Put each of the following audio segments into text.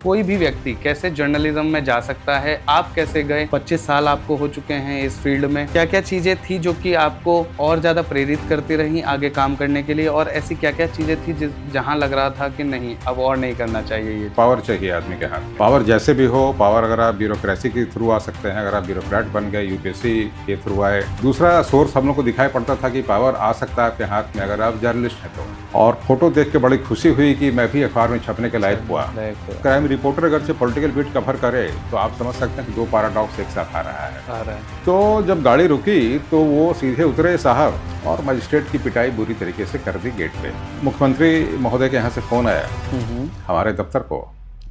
कोई भी व्यक्ति कैसे जर्नलिज्म में जा सकता है, आप कैसे गए, 25 साल आपको हो चुके हैं इस फील्ड में, क्या क्या चीज़ें थी जो कि आपको और ज़्यादा प्रेरित करती रहीं आगे काम करने के लिए, और ऐसी क्या क्या चीज़ें थी जहाँ लग रहा था कि नहीं अब और नहीं करना चाहिए ये। पावर चाहिए आदमी के हाथ। पावर जैसे भी हो, पावर अगर आप ब्यूरोक्रेसी के थ्रू आ सकते हैं, अगर आप ब्यूरोक्रेट बन गए, यूपीएससी के थ्रू आए। दूसरा सोर्स हम लोग को दिखाई पड़ता था कि पावर आ सकता है आपके हाथ में अगर आप जर्नलिस्ट हैं तो। और फोटो देख के बड़ी खुशी हुई कि मैं भी अखबार में छपने के लायक हुआ। क्राइम रिपोर्टर अगर से पॉलिटिकल बीट कवर करे तो आप समझ सकते हैं कि दो पैराडॉक्स एक साथ आ रहा है। तो जब गाड़ी रुकी तो वो सीधे उतरे साहब और मजिस्ट्रेट की पिटाई बुरी तरीके से कर दी गेट पे। मुख्यमंत्री महोदय के यहाँ से फोन आया हमारे दफ्तर को।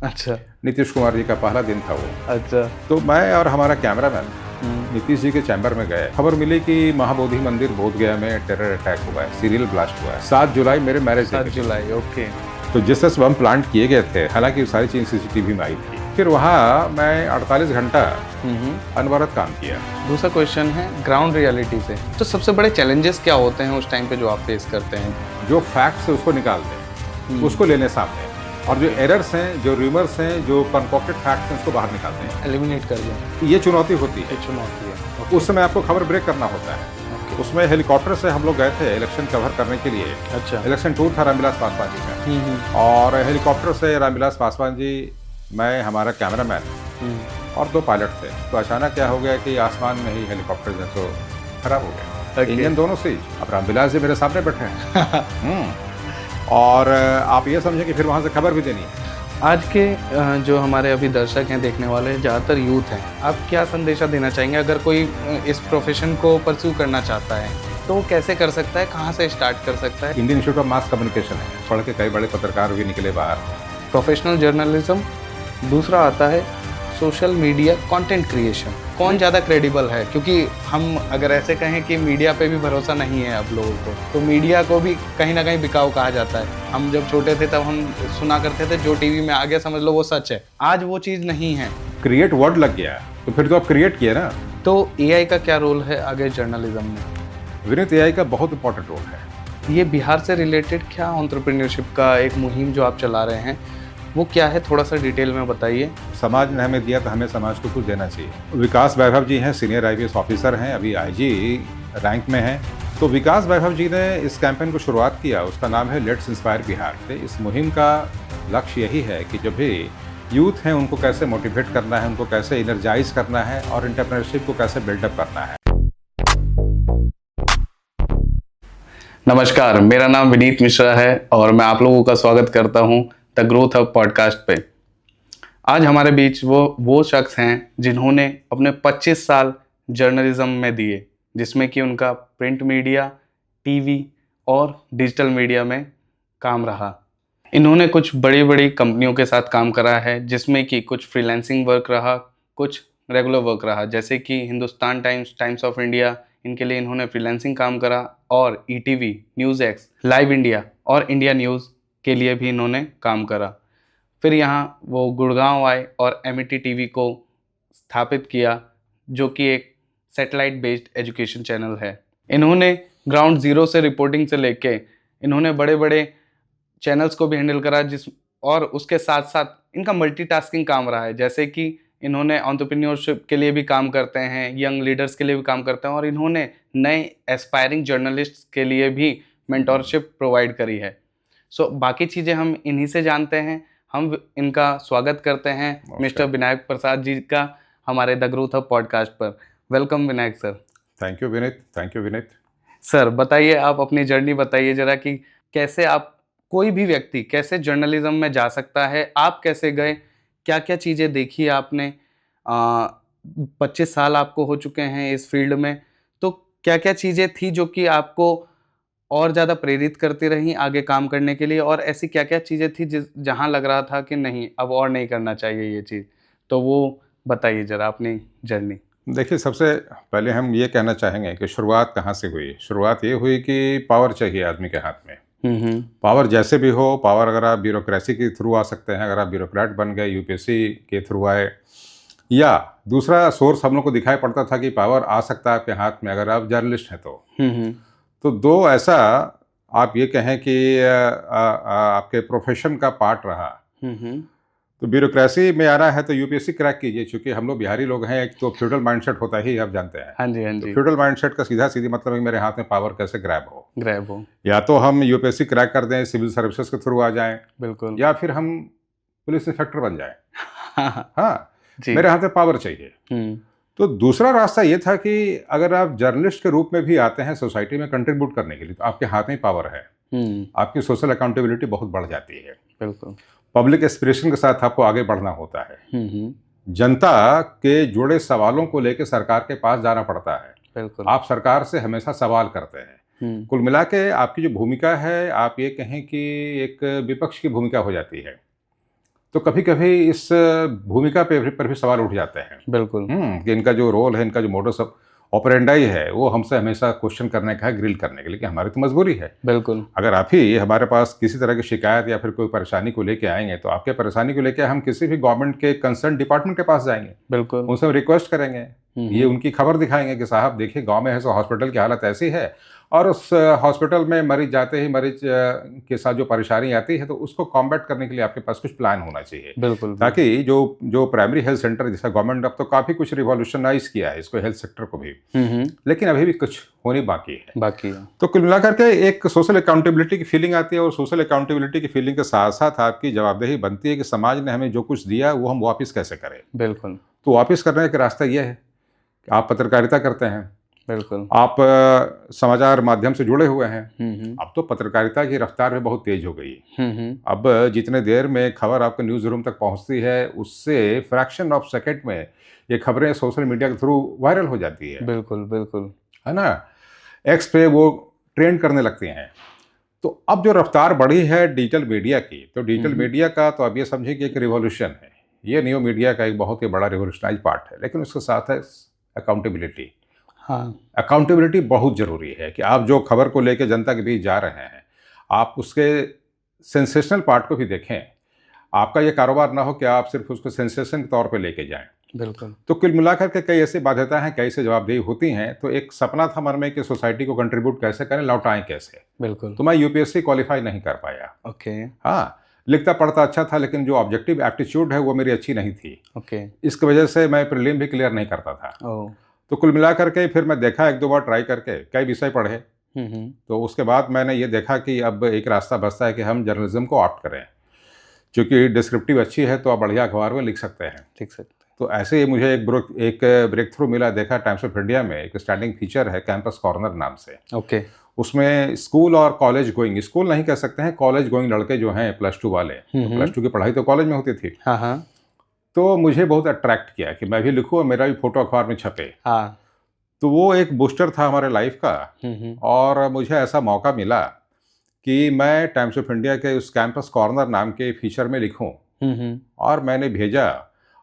अच्छा। नीतीश कुमार जी का पहला दिन था वो। अच्छा। तो मैं और हमारा कैमरामैन नीतीश जी के चैम्बर में गए। खबर मिली कि महाबोधि मंदिर बोधगया में टेरर अटैक हुआ है, सीरियल ब्लास्ट हुआ है। 7 जुलाई मेरे मैरिज डे। 7 जुलाई, ओके। तो जिस तरह बम प्लांट किए गए थे, हालांकि सारी चीज सीसीटीवी में आई थी। फिर वहाँ मैं 48 घंटा अनवरत काम किया। दूसरा क्वेश्चन है ग्राउंड रियलिटी से, तो सबसे बड़े चैलेंजेस क्या होते हैं उस टाइम पे जो आप फेस करते हैं? जो फैक्ट्स है उसको निकाल दें, उसको लेने सामने, और जो एरर्स हैं, जो रूमर्स हैं, जो कंकॉक्टेड फैक्ट्स हैं, उसको बाहर निकालते हैं, एलिमिनेट कर दें। ये चुनौती होती है। चुनौती है। उस समय आपको खबर ब्रेक करना होता है। उसमें हेलीकॉप्टर से हम लोग गए थे इलेक्शन कवर करने के लिए। अच्छा। इलेक्शन टूर था रामविलास पासवान जी का, और हेलीकॉप्टर से रामविलास पासवान जी, मैं, हमारा कैमरामैन और 2 पायलट थे। तो अचानक क्या हो गया कि आसमान में ही हेलीकॉप्टर जो तो खराब हो गया। इंजन दोनों से। अब रामविलास जी मेरे सामने बैठे हैं और आप ये समझें कि फिर वहाँ से खबर भी देनी है। आज के जो हमारे अभी दर्शक हैं, देखने वाले ज़्यादातर यूथ हैं, आप क्या संदेशा देना चाहेंगे? अगर कोई इस प्रोफेशन को परस्यू करना चाहता है तो वो कैसे कर सकता है, कहाँ से स्टार्ट कर सकता है? Indian institute of mass communication है, पढ़ के कई बड़े पत्रकार भी निकले बाहर। Professional journalism. दूसरा आता है सोशल मीडिया कंटेंट क्रिएशन। कौन ज़्यादा क्रेडिबल है? क्योंकि हम अगर ऐसे कहें कि मीडिया पे भी भरोसा नहीं है अब लोगों को, तो मीडिया को भी कहीं ना कहीं बिकाऊ कहा जाता है। हम जब छोटे थे तब हम सुना करते थे जो टीवी में आ गया समझ लो वो सच है। आज वो चीज़ नहीं है। क्रिएट वर्ड लग गया तो फिर तो आप क्रिएट किए ना। तो एआई का क्या रोल है आगे जर्नलिज्म में? विनीत, एआई का बहुत इंपॉर्टेंट रोल है। ये बिहार से रिलेटेड क्या एंटरप्रेन्योरशिप का एक मुहिम जो आप चला रहे हैं वो क्या है, थोड़ा सा डिटेल में बताइए। समाज ने हमें दिया तो हमें समाज को कुछ देना चाहिए। विकास वैभव जी हैं, सीनियर आईपीएस ऑफिसर हैं, अभी आईजी रैंक में हैं। तो विकास वैभव जी ने इस कैंपेन को शुरुआत किया, उसका नाम है लेट्स इंस्पायर बिहार। इस मुहिम का लक्ष्य यही है कि जो भी यूथ हैं उनको कैसे मोटिवेट करना है, उनको कैसे इनर्जाइज करना है और एंटरप्रेन्योरशिप को कैसे बिल्डअप करना है। नमस्कार, मेरा नाम विनीत मिश्रा है और मैं आप लोगों का स्वागत करता हूं द ग्रोथ हब पॉडकास्ट पे। आज हमारे बीच वो शख्स हैं जिन्होंने अपने 25 साल जर्नलिज्म में दिए, जिसमें कि उनका प्रिंट मीडिया, टीवी और डिजिटल मीडिया में काम रहा। इन्होंने कुछ बड़ी बड़ी कंपनियों के साथ काम करा है, जिसमें कि कुछ फ्रीलांसिंग वर्क रहा, कुछ रेगुलर वर्क रहा, जैसे कि Hindustan times, times of India, इनके लिए इन्होंने फ्रीलांसिंग काम करा, और ETV, news x, live India और इंडिया न्यूज़ के लिए भी इन्होंने काम करा। फिर यहाँ वो गुड़गांव आए और एमिटी टीवी को स्थापित किया, जो कि एक सैटेलाइट बेस्ड एजुकेशन चैनल है। इन्होंने ग्राउंड ज़ीरो से रिपोर्टिंग से लेके इन्होंने बड़े बड़े चैनल्स को भी हैंडल करा, और उसके साथ साथ इनका मल्टीटास्किंग काम रहा है, जैसे कि इन्होंने एंटरप्रेन्योरशिप के लिए भी काम करते हैं, यंग लीडर्स के लिए भी काम करते हैं, और इन्होंने नए एस्पायरिंग जर्नलिस्ट के लिए भी मेंटोरशिप प्रोवाइड करी है। बाकी चीज़ें हम इन्हीं से जानते हैं। हम इनका स्वागत करते हैं मिस्टर विनायक प्रसाद जी का हमारे द ग्रोथ हब पॉडकास्ट पर। Welcome Vinayak sir. Thank you Vineet, thank you Vineet. Sir बताइए, आप अपनी जर्नी बताइए जरा कि कैसे आप, कोई भी व्यक्ति कैसे जर्नलिज्म में जा सकता है, आप कैसे गए, क्या क्या चीज़ें देखी आपने? 25 साल आपको हो चुके हैं इस फील्ड में, तो क्या क्या चीज़ें थी जो कि आपको और ज़्यादा प्रेरित करती रहीं आगे काम करने के लिए, और ऐसी क्या क्या चीज़ें थी जहाँ लग रहा था कि नहीं अब और नहीं करना चाहिए ये चीज़, तो वो बताइए ज़रा अपनी जर्नी। देखिए, सबसे पहले हम ये कहना चाहेंगे कि शुरुआत कहाँ से हुई। शुरुआत ये हुई कि पावर चाहिए आदमी के हाथ में। पावर जैसे भी हो, पावर अगर आप ब्यूरोक्रेसी के थ्रू आ सकते हैं, अगर आप ब्यूरोक्रेट बन गए, यूपीएससी के थ्रू आए, या दूसरा सोर्स हम लोग को दिखाई पड़ता था कि पावर आ सकता है आपके हाथ में अगर आप जर्नलिस्ट हैं तो दो ऐसा आप ये कहें कि आपके प्रोफेशन का पार्ट रहा। तो ब्यूरोक्रेसी में आना है तो यूपीएससी क्रैक कीजिए, क्योंकि हम लोग बिहारी लोग हैं, एक तो फ्यूडल माइंडसेट होता ही आप जानते हैं। हाँ जी, हाँ तो जी। फ्यूडल माइंडसेट का सीधा सीधी मतलब है कि मेरे हाथ में पावर कैसे ग्रैब हो। ग्रैब हो। या तो हम यूपीएससी क्रैक कर दें, सिविल सर्विसेज के थ्रू आ जाएं, बिल्कुल। या फिर हम पुलिस इंस्पेक्टर बन जाएं। हाँ, हाँ। हाँ, जी। मेरे हाथ में पावर चाहिए। हुँ, तो दूसरा रास्ता ये था कि अगर आप जर्नलिस्ट के रूप में भी आते हैं सोसाइटी में कंट्रीब्यूट करने के लिए, तो आपके हाथ में पावर है, हुँ, आपकी सोशल अकाउंटेबिलिटी बहुत बढ़ जाती है। बिल्कुल। पब्लिक एस्पिरेशन के साथ आपको आगे बढ़ना होता है। हुँ, हुँ, जनता के जुड़े सवालों को लेकर सरकार के पास जाना पड़ता है। बिल्कुल। आप सरकार से हमेशा सवाल करते हैं। हुँ, कुल मिला के आपकी जो भूमिका है, आप ये कहें कि एक विपक्ष की भूमिका हो जाती है। तो कभी-कभी इस भूमिका पर भी सवाल उठ जाते हैं। बिल्कुल, कि इनका जो रोल है, इनका जो मोडस ऑपरेंडाई है, वो हमसे हमेशा क्वेश्चन करने का है, ग्रिल करने के लिए, कि हमारी तो मजबूरी है। बिल्कुल। अगर आप ही हमारे पास किसी तरह की शिकायत या फिर कोई परेशानी को लेके आएँगे, तो आपके परेशानी को लेके हम किसी भी गवर्नमेंट के कंसर्न डिपार्टमेंट के पास जाएँगे। बिल्कुल। उनसे हम रिक्वेस्ट करेंगे, हुँ, ये हुँ, उनकी खबर दिखाएँगे कि साहब देखिए गाँव में है सो हॉस्पिटल की हालत ऐसी है, और उस हॉस्पिटल में मरीज़ जाते ही मरीज़ के साथ जो परेशानी आती है, तो उसको कॉम्बैट करने के लिए आपके पास कुछ प्लान होना चाहिए। बिल्कुल, बिल्कुल। ताकि जो जो प्राइमरी हेल्थ सेंटर, जैसा गवर्नमेंट अब तो काफ़ी कुछ रिवॉल्यूशनाइज़ किया है इसको, हेल्थ सेक्टर को भी, हुँ, हुँ, लेकिन अभी भी कुछ होने बाकी है। बाकी है। तो कुल मिलाकर के एक सोशल अकाउंटेबिलिटी की फीलिंग आती है, और सोशल अकाउंटेबिलिटी की फीलिंग के साथ-साथ आपकी जवाबदेही बनती है कि समाज ने हमें जो कुछ दिया, वो हम वापस कैसे करें। बिल्कुल, तो वापस करने का रास्ता ये है कि आप पत्रकारिता करते हैं, बिल्कुल। आप समाचार माध्यम से जुड़े हुए हैं। हुँ, हुँ, अब तो पत्रकारिता की रफ्तार भी बहुत तेज़ हो गई है। हुँ, हुँ, अब जितने देर में खबर आपके न्यूज़ रूम तक पहुँचती है, उससे फ्रैक्शन ऑफ सेकंड में ये खबरें सोशल मीडिया के थ्रू वायरल हो जाती है। बिल्कुल, बिल्कुल। है ना? एक्स पे वो ट्रेंड करने लगती हैं। तो अब जो रफ्तार बढ़ी है डिजिटल मीडिया की, तो हुँ, डिजिटल हुँ, मीडिया का तो आप ये समझिए कि एक रिवॉल्यूशन है। ये न्यू मीडिया का एक बहुत ही बड़ा रिवॉल्यूशनाइज़ पार्ट है, लेकिन उसके साथ है अकाउंटेबिलिटी। हाँ, अकाउंटेबिलिटी बहुत ज़रूरी है कि आप जो खबर को लेके जनता के बीच जा रहे हैं, आप उसके सेंसेशनल पार्ट को भी देखें। आपका ये कारोबार ना हो कि आप सिर्फ़ उसको सेंसेशन के तौर पे लेके जाएँ। बिल्कुल। तो कुल मिलाकर के कई ऐसी बाध्यताएँ हैं, कई ऐसी जवाबदेही होती हैं, तो एक सपना था मन में कि सोसाइटी को कंट्रीब्यूट कैसे करें, लौटाएँ कैसे? बिल्कुल, तो मैं यूपीएससी क्वालीफाई नहीं कर पाया। ओके, हाँ, लिखता पढ़ता अच्छा था, लेकिन जो ऑब्जेक्टिव एप्टीट्यूड है वो मेरी अच्छी नहीं थी। ओके। इसकी वजह से मैं प्रीलिम भी क्लियर नहीं करता था। ओह! तो कुल मिलाकर के फिर मैं देखा 1-2 बार ट्राई करके, कई विषय पढ़े, हुँ, हुँ, तो उसके बाद मैंने ये देखा कि अब एक रास्ता बचता है कि हम जर्नलिज़्म को ऑप्ट करें। चूँकि डिस्क्रिप्टिव अच्छी है तो आप बढ़िया अखबार में लिख सकते हैं। लिख सकते तो ऐसे ही मुझे एक ब्रेक थ्रू मिला, देखा टाइम्स ऑफ इंडिया में एक स्टैंडिंग फीचर है कैंपस कॉर्नर नाम से। हैं। ओके, उसमें स्कूल और कॉलेज गोइंग, स्कूल नहीं कह सकते हैं, कॉलेज गोइंग लड़के जो हैं प्लस 2 वाले, हुँ, तो हुँ, प्लस 2 की पढ़ाई तो कॉलेज में होती थी। हाँ, हाँ, तो मुझे बहुत अट्रैक्ट किया कि मैं भी लिखूँ और मेरा भी फ़ोटो अखबार में छपे। हाँ, तो वो एक बूस्टर था हमारे लाइफ़ का, हुँ, हुँ, और मुझे ऐसा मौका मिला कि मैं टाइम्स ऑफ इंडिया के उस कैंपस कॉर्नर नाम के फीचर में लिखूँ, हुँ, हुँ, और मैंने भेजा,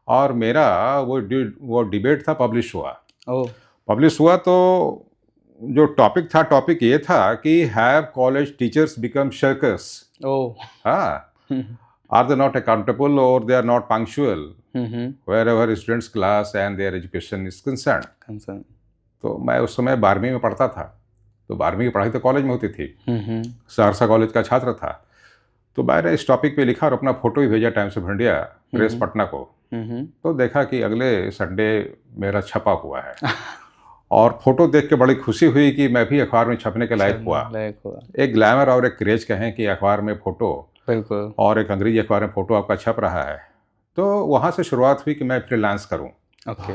और मेरा वो डिबेट था, पब्लिश हुआ। ओह! पब्लिश हुआ तो जो टॉपिक ये था कि have college teachers become shirkers? Oh! हाँ, hmm, hmm, are they not accountable और they are not punctual hmm, hmm, wherever students class and their education is concerned? Concern. तो मैं उस समय 12वीं में पढ़ता था, तो 12वीं की पढ़ाई तो कॉलेज में होती थी। हुँ, हुँ, सहरसा कॉलेज का छात्र था। तो मैंने इस टॉपिक पे लिखा और अपना फ़ोटो भी भेजा टाइम्स ऑफ इंडिया प्रेस हुँ, पटना को। हुँ, हुँ, तो देखा कि अगले संडे मेरा छपा हुआ है, और फ़ोटो देख के बड़ी खुशी हुई कि मैं भी अखबार में छपने के लायक हुआ। लायक हुआ, एक ग्लैमर और एक क्रेज़ कहें कि अखबार में फ़ोटो, बिल्कुल, और एक अंग्रेजी अखबार में फ़ोटो आपका छप रहा है। तो वहाँ से शुरुआत हुई कि मैं फ्रीलांस करूँ। ओके,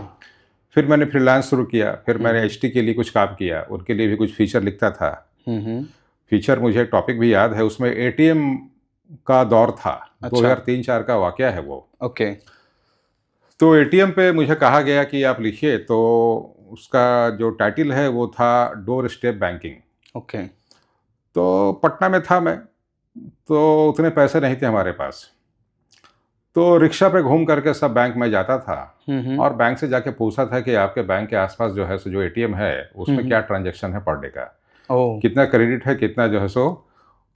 फिर मैंने फ्रीलांस शुरू किया, फिर मैंने हुँ, एचटी के लिए कुछ काम किया, उनके लिए भी कुछ फ़ीचर लिखता था। हुँ, हुँ, फ़ीचर मुझे टॉपिक भी याद है, उसमें एटीएम का दौर था, अच्छा, 2003-4 का वाक़या है वो। ओके, तो एटीएम पे मुझे कहा गया कि आप लिखिए, तो उसका जो टाइटल है वो था डोर स्टेप बैंकिंग। ओके, तो पटना में था मैं, तो उतने पैसे नहीं थे हमारे पास। तो रिक्शा पे घूम करके सब बैंक में जाता था, हुँ, हुँ, और बैंक से जाके पूछा था कि आपके बैंक के आस-पास जो है सो जो एटीएम है, हुँ, उसमें हुँ, क्या ट्रांज़ैक्शन है पर डे का? ओह! कितना क्रेडिट है, कितना जो है सो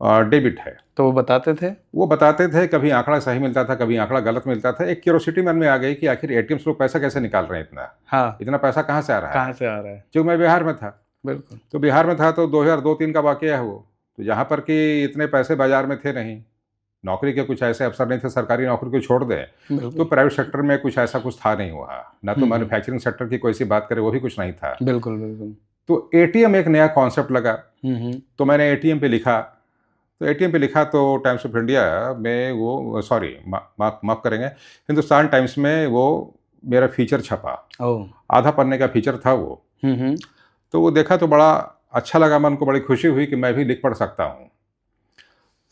डेबिट है। तो वो बताते थे? वो बताते थे, कभी आंकड़ा सही मिलता था, कभी आंकड़ा गलत मिलता था। एक क्यूरोसिटी मन में आ गई कि आखिर एटीएम से लोग पैसा कैसे निकाल रहे हैं इतना? हाँ, इतना पैसा कहाँ से आ रहा कहाँ है? से आ रहा है? क्योंकि मैं बिहार में था। बिल्कुल, तो बिहार में था तो 2002-3 का वाक़या है वो। तो जहाँ पर कि इतने पैसे बाज़ार में थे नहीं। नौकरी के कुछ ऐसे अवसर नहीं थे, सरकारी नौकरी को छोड़ दें तो बिल्कुल प्राइवेट सेक्टर में कुछ ऐसा कुछ था नहीं हुआ, ना तो हम्म। मैन्युफैक्चरिंग सेक्टर की कोई सी बात करें वो भी कुछ नहीं था। बिल्कुल बिल्कुल। तो एटीएम एक नया कॉन्सेप्ट लगा, हम्म। तो मैंने एटीएम पे लिखा। तो एटीएम पे लिखा तो टाइम्स ऑफ इंडिया में वो, सॉरी माफ़ करेंगे, हिंदुस्तान टाइम्स में वो मेरा फीचर छपा। ओह। आधा पन्ने का फीचर था वो। हम्म। तो वो देखा तो बड़ा अच्छा लगा, मन को बड़ी खुशी हुई कि मैं भी लिख पढ़ सकता हूँ।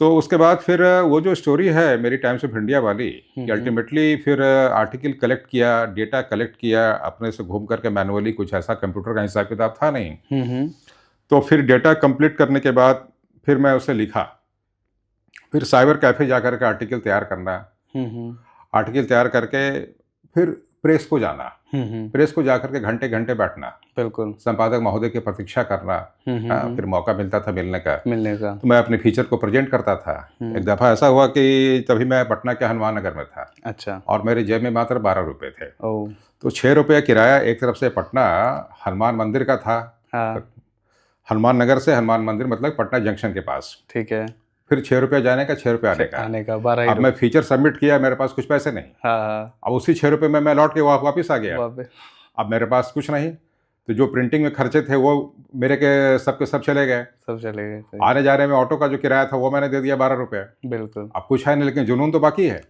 तो उसके बाद फिर वो जो स्टोरी है मेरी टाइम्स ऑफ इंडिया वाली, कि अल्टीमेटली फिर आर्टिकल कलेक्ट किया, डेटा कलेक्ट किया, अपने से घूम करके मैनुअली, कुछ ऐसा कंप्यूटर का हिसाब किताब था नहीं। हम्म। तो फिर डेटा कंप्लीट करने के बाद फिर मैं उसे लिखा, फिर साइबर कैफ़े जा कर के आर्टिकल तैयार करना, हम्म। आर्टिकल तैयार करके फिर प्रेस को जाना, हम्म। प्रेस को जा कर के घंटे घंटे बैठना, बिल्कुल। संपादक महोदय की प्रतीक्षा करना। हाँ, फिर मौका मिलता था मिलने का मिलने का। तो मैं अपने फीचर को प्रेजेंट करता था। एक दफ़ा ऐसा हुआ कि तभी मैं पटना के हनुमान नगर में था अच्छा। और मेरे जेब में मात्र 12 रुपये थे। ओह। तो 6 रुपये किराया एक तरफ से पटना हनुमान मंदिर का था, हाँ हनुमान नगर से हनुमान मंदिर मतलब पटना जंक्शन के पास। ठीक है। फिर 6 रुपये जाने का, 6 रुपये आने का। आने का 12 ही अब मैं फीचर सबमिट किया, मेरे पास कुछ पैसे नहीं। हाँ अब उसी 6 रुपये में मैं लौट के वापस आ गया। वापस। अब मेरे पास कुछ नहीं, तो जो प्रिंटिंग में खर्चे थे वो मेरे के सब चले गए। सब चले गए। सही। आने जाने में ऑटो का जो किराया था वो मैंने दे दिया 12 रुपये। बिल्कुल। अब कुछ है नहीं, लेकिन जुनून तो बाकी है।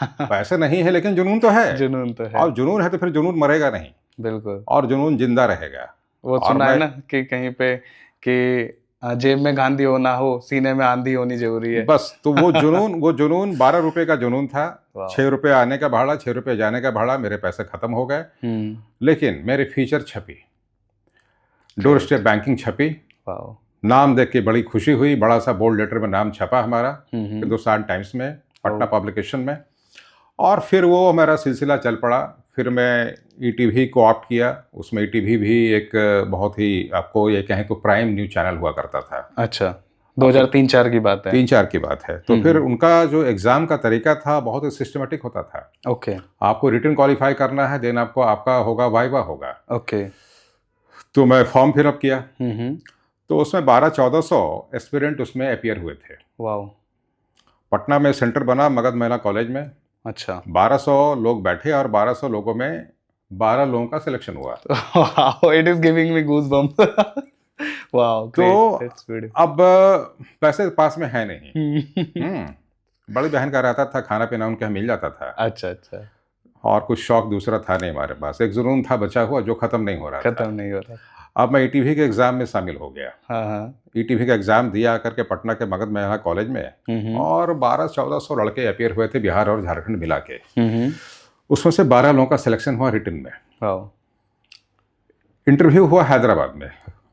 पैसे नहीं है लेकिन जुनून तो है। जुनून तो है। और जुनून है तो फिर जुनून मरेगा नहीं, बिल्कुल। और जुनून जिंदा रहेगा। वो और सुना है मैं- ना कि कहीं पे कि जेब में गांधी हो ना हो, सीने में आंधी होनी जरूरी है। बस, तो वो जुनून 12 रुपये का जुनून था। वाह। 6 रुपये आने का भाड़ा, 6 रुपये जाने का भाड़ा, मेरे पैसे खत्म हो गए। लेकिन मेरे फीचर छपी, डोर स्टेप बैंकिंग छपी। वाह। नाम देख के बड़ी खुशी हुई, बड़ा सा बोल्ड लेटर में नाम छपा हमारा हिंदुस्तान टाइम्स में, पटना पब्लिकेशन में। और फिर वो हमारा सिलसिला चल पड़ा। फिर मैं ईटीवी को ऑप्ट किया। उसमें ईटीवी भी एक बहुत ही, आपको ये कहें तो प्राइम न्यूज चैनल हुआ करता था। अच्छा, 2003-4 की बात है। 3-4 की बात है। तो फिर उनका जो एग्ज़ाम का तरीका था बहुत ही सिस्टमेटिक होता था। ओके आपको रिटन क्वालिफाई करना है, देन आपका होगा वाइवा होगा। ओके। तो मैं फॉर्म फिलअप किया। हम्म। तो उसमें 1200-1400 एस्पिरेंट उसमें अपीयर हुए थे। वाह। पटना में सेंटर बना मगध महिला कॉलेज में। अच्छा। 1200 लोग बैठे और 1200 लोगों में 12 लोगों का सिलेक्शन हुआ। Wow, it is giving me goosebumps. Wow, great. तो That's beautiful. अब पैसे पास में है नहीं। बड़ी बहन का रहता था, खाना पीना उनके यहाँ मिल जाता था। अच्छा अच्छा। और कुछ शौक दूसरा था नहीं हमारे पास। एक जुनून था बचा हुआ जो ख़त्म नहीं हो रहा था। खत्म नहीं हो रहा। अब मैं ईटीवी के एग्ज़ाम में शामिल हो गया। हाँ हाँ। ईटीवी का एग्ज़ाम दिया करके पटना के मगध महिला कॉलेज में, और 1200-1400 लड़के अपीयर हुए थे बिहार और झारखंड मिला के। उसमें से 12 लोगों का सिलेक्शन हुआ रिटन में। वाह। इंटरव्यू हुआ हैदराबाद में,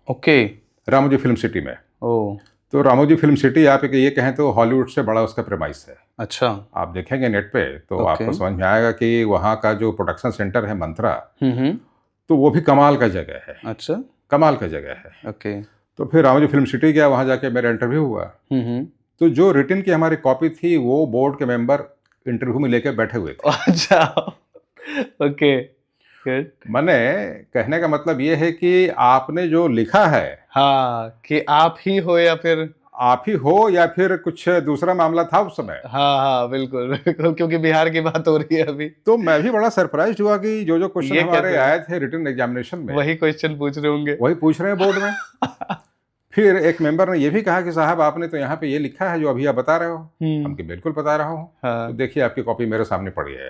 ओके। रामोजी फिल्म सिटी में। ओ। तो रामोजी फिल्म सिटी आप ये कहें तो हॉलीवुड से बड़ा उसका प्रेमाइस है। अच्छा। आप देखेंगे नेट पे तो ओके। आपको समझ में आएगा कि वहाँ का जो प्रोडक्शन सेंटर है मंत्रा, तो वो भी कमाल का जगह है। अच्छा। कमाल का जगह है। ओके। तो फिर रामोजी फिल्म सिटी गया, वहाँ जाके मेरा इंटरव्यू हुआ। तो जो रिटन की हमारी कॉपी थी वो बोर्ड के मेंबर इंटरव्यू में लेके बैठे हुए थे। अच्छा। Okay good. मैंने कहने का मतलब ये है कि आपने जो लिखा है, हाँ, कि आप ही हो या फिर आप ही हो या फिर कुछ दूसरा मामला था उस समय। हाँ हाँ बिल्कुल बिल्कुल, क्योंकि बिहार की बात हो रही है अभी। तो मैं भी बड़ा सरप्राइज हुआ कि जो क्वेश्चन ये हमारे कैसे? आए थे रिटन एग्जामिनेशन में वही क्वेश्चन पूछ रहे होंगे। वही पूछ रहे हैं बोर्ड में। फिर एक मेंबर ने ये भी कहा कि साहब आपने तो यहाँ पे ये लिखा है जो अभी आप बता रहे हो। हम कि बिल्कुल बता रहा हूँ। हाँ। तो देखिए आपकी कॉपी मेरे सामने पड़ी है।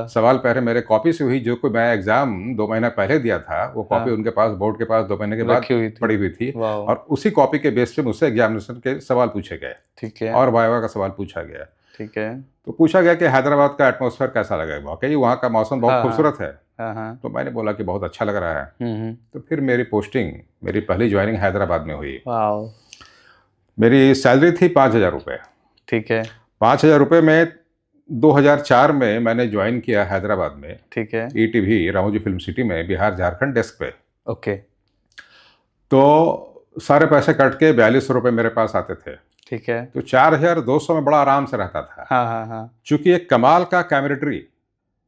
सवाल पहले मेरे कॉपी से हुई, जो कोई मैं एग्जाम 2 महीना पहले दिया था वो कॉपी उनके पास बोर्ड के पास 2 महीने के बाद रखी हुई थी। पड़ी हुई थी। वाह। और उसी कॉपी के बेस पे मुझसे एग्जामिनेशन के सवाल पूछे गए ठीक है। और वाइवा का सवाल पूछा गया। ठीक है। तो पूछा गया कि हैदराबाद का एटमॉस्फेयर कैसा लगा। वाकई वहाँ का मौसम बहुत हाँ, खूबसूरत है। हाँ हाँ। तो मैंने बोला कि बहुत अच्छा लग रहा है। तो फिर मेरी पोस्टिंग, मेरी पहली ज्वाइनिंग हैदराबाद में हुई। वाह। मेरी सैलरी थी 5,000 रुपये। ठीक है। 5,000 रुपये में 2004 में मैंने ज्वाइन किया हैदराबाद में, ठीक है। ईटीवी रामोजी फिल्म सिटी में, बिहार झारखंड डेस्क पे। ओके। तो सारे पैसे कट के 42 रुपये मेरे पास आते थे। ठीक है। तो 4,200 में बड़ा आराम से रहता था। हाँ हाँ हाँ। चूँकि एक कमाल का कैमरेटरी,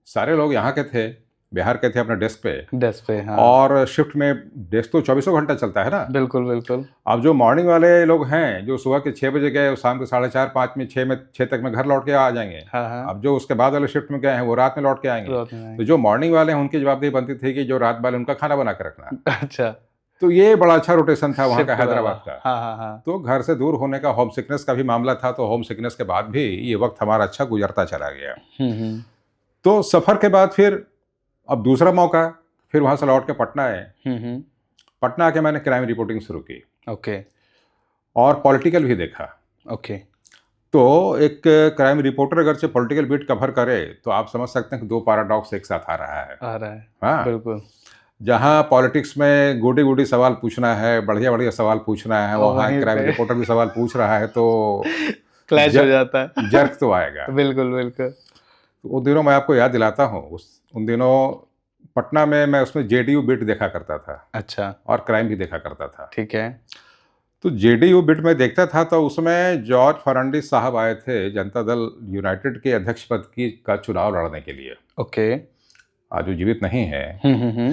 सारे लोग यहाँ के थे, बिहार के थे अपने डेस्क पे। डेस्क पे, हाँ। और शिफ्ट में डेस्क तो 24 घंटा चलता है ना। बिल्कुल बिल्कुल। अब जो मॉर्निंग वाले लोग हैं जो सुबह के 6 बजे गए वो शाम के 4:30-5 में 6 तक में घर लौट के आ जाएंगे। हाँ हाँ। अब जो उसके बाद वाले शिफ्ट में गए हैं वो रात में लौट के आएंगे। रात में आएंगे। तो जो मॉर्निंग वाले हैं उनकी जवाबदेही बनती थी कि जो रात वाले उनका खाना बना के रखना। अच्छा। तो ये बड़ा अच्छा रोटेशन था वहाँ शिफ्ट का, वाला। हैदराबाद का। हाँ हाँ हाँ। तो घर से दूर होने का, होम सिकनेस का भी मामला था, तो होम सिकनेस के बाद भी ये वक्त हमारा अच्छा गुजरता चला गया। हम्म। तो सफ़र के बाद फिर अब दूसरा मौका, फिर वहाँ से लौट के पटना आए। हम्म। पटना आके मैंने क्राइम रिपोर्टिंग शुरू की ओके और पॉलिटिकल भी देखा। ओके। तो एक क्राइम रिपोर्टर अगर से पॉलिटिकल बीट कवर करे तो आप समझ सकते हैं कि दो पैराडॉक्स एक साथ आ रहा है। आ रहा है। हाँ, बिल्कुल। जहाँ पॉलिटिक्स में गोडी गोडी सवाल पूछना है, बढ़िया बढ़िया सवाल पूछना है, और वहाँ वहीं क्राइम पे रिपोर्टर भी सवाल पूछ रहा है तो क्लैश हो जाता है। जर्क तो आएगा। बिल्कुल बिल्कुल। तो उन दिनों मैं आपको याद दिलाता हूँ, उन दिनों पटना में मैं उसमें जेडीयू बिट देखा करता था। अच्छा। और क्राइम भी देखा करता था। ठीक है। तो जेडीयू बिट में देखता था तो उसमें जॉर्ज फर्नांडिस साहब आए थे जनता दल यूनाइटेड के अध्यक्ष पद का चुनाव लड़ने के लिए। ओके। आज वो जीवित नहीं है। हम्म।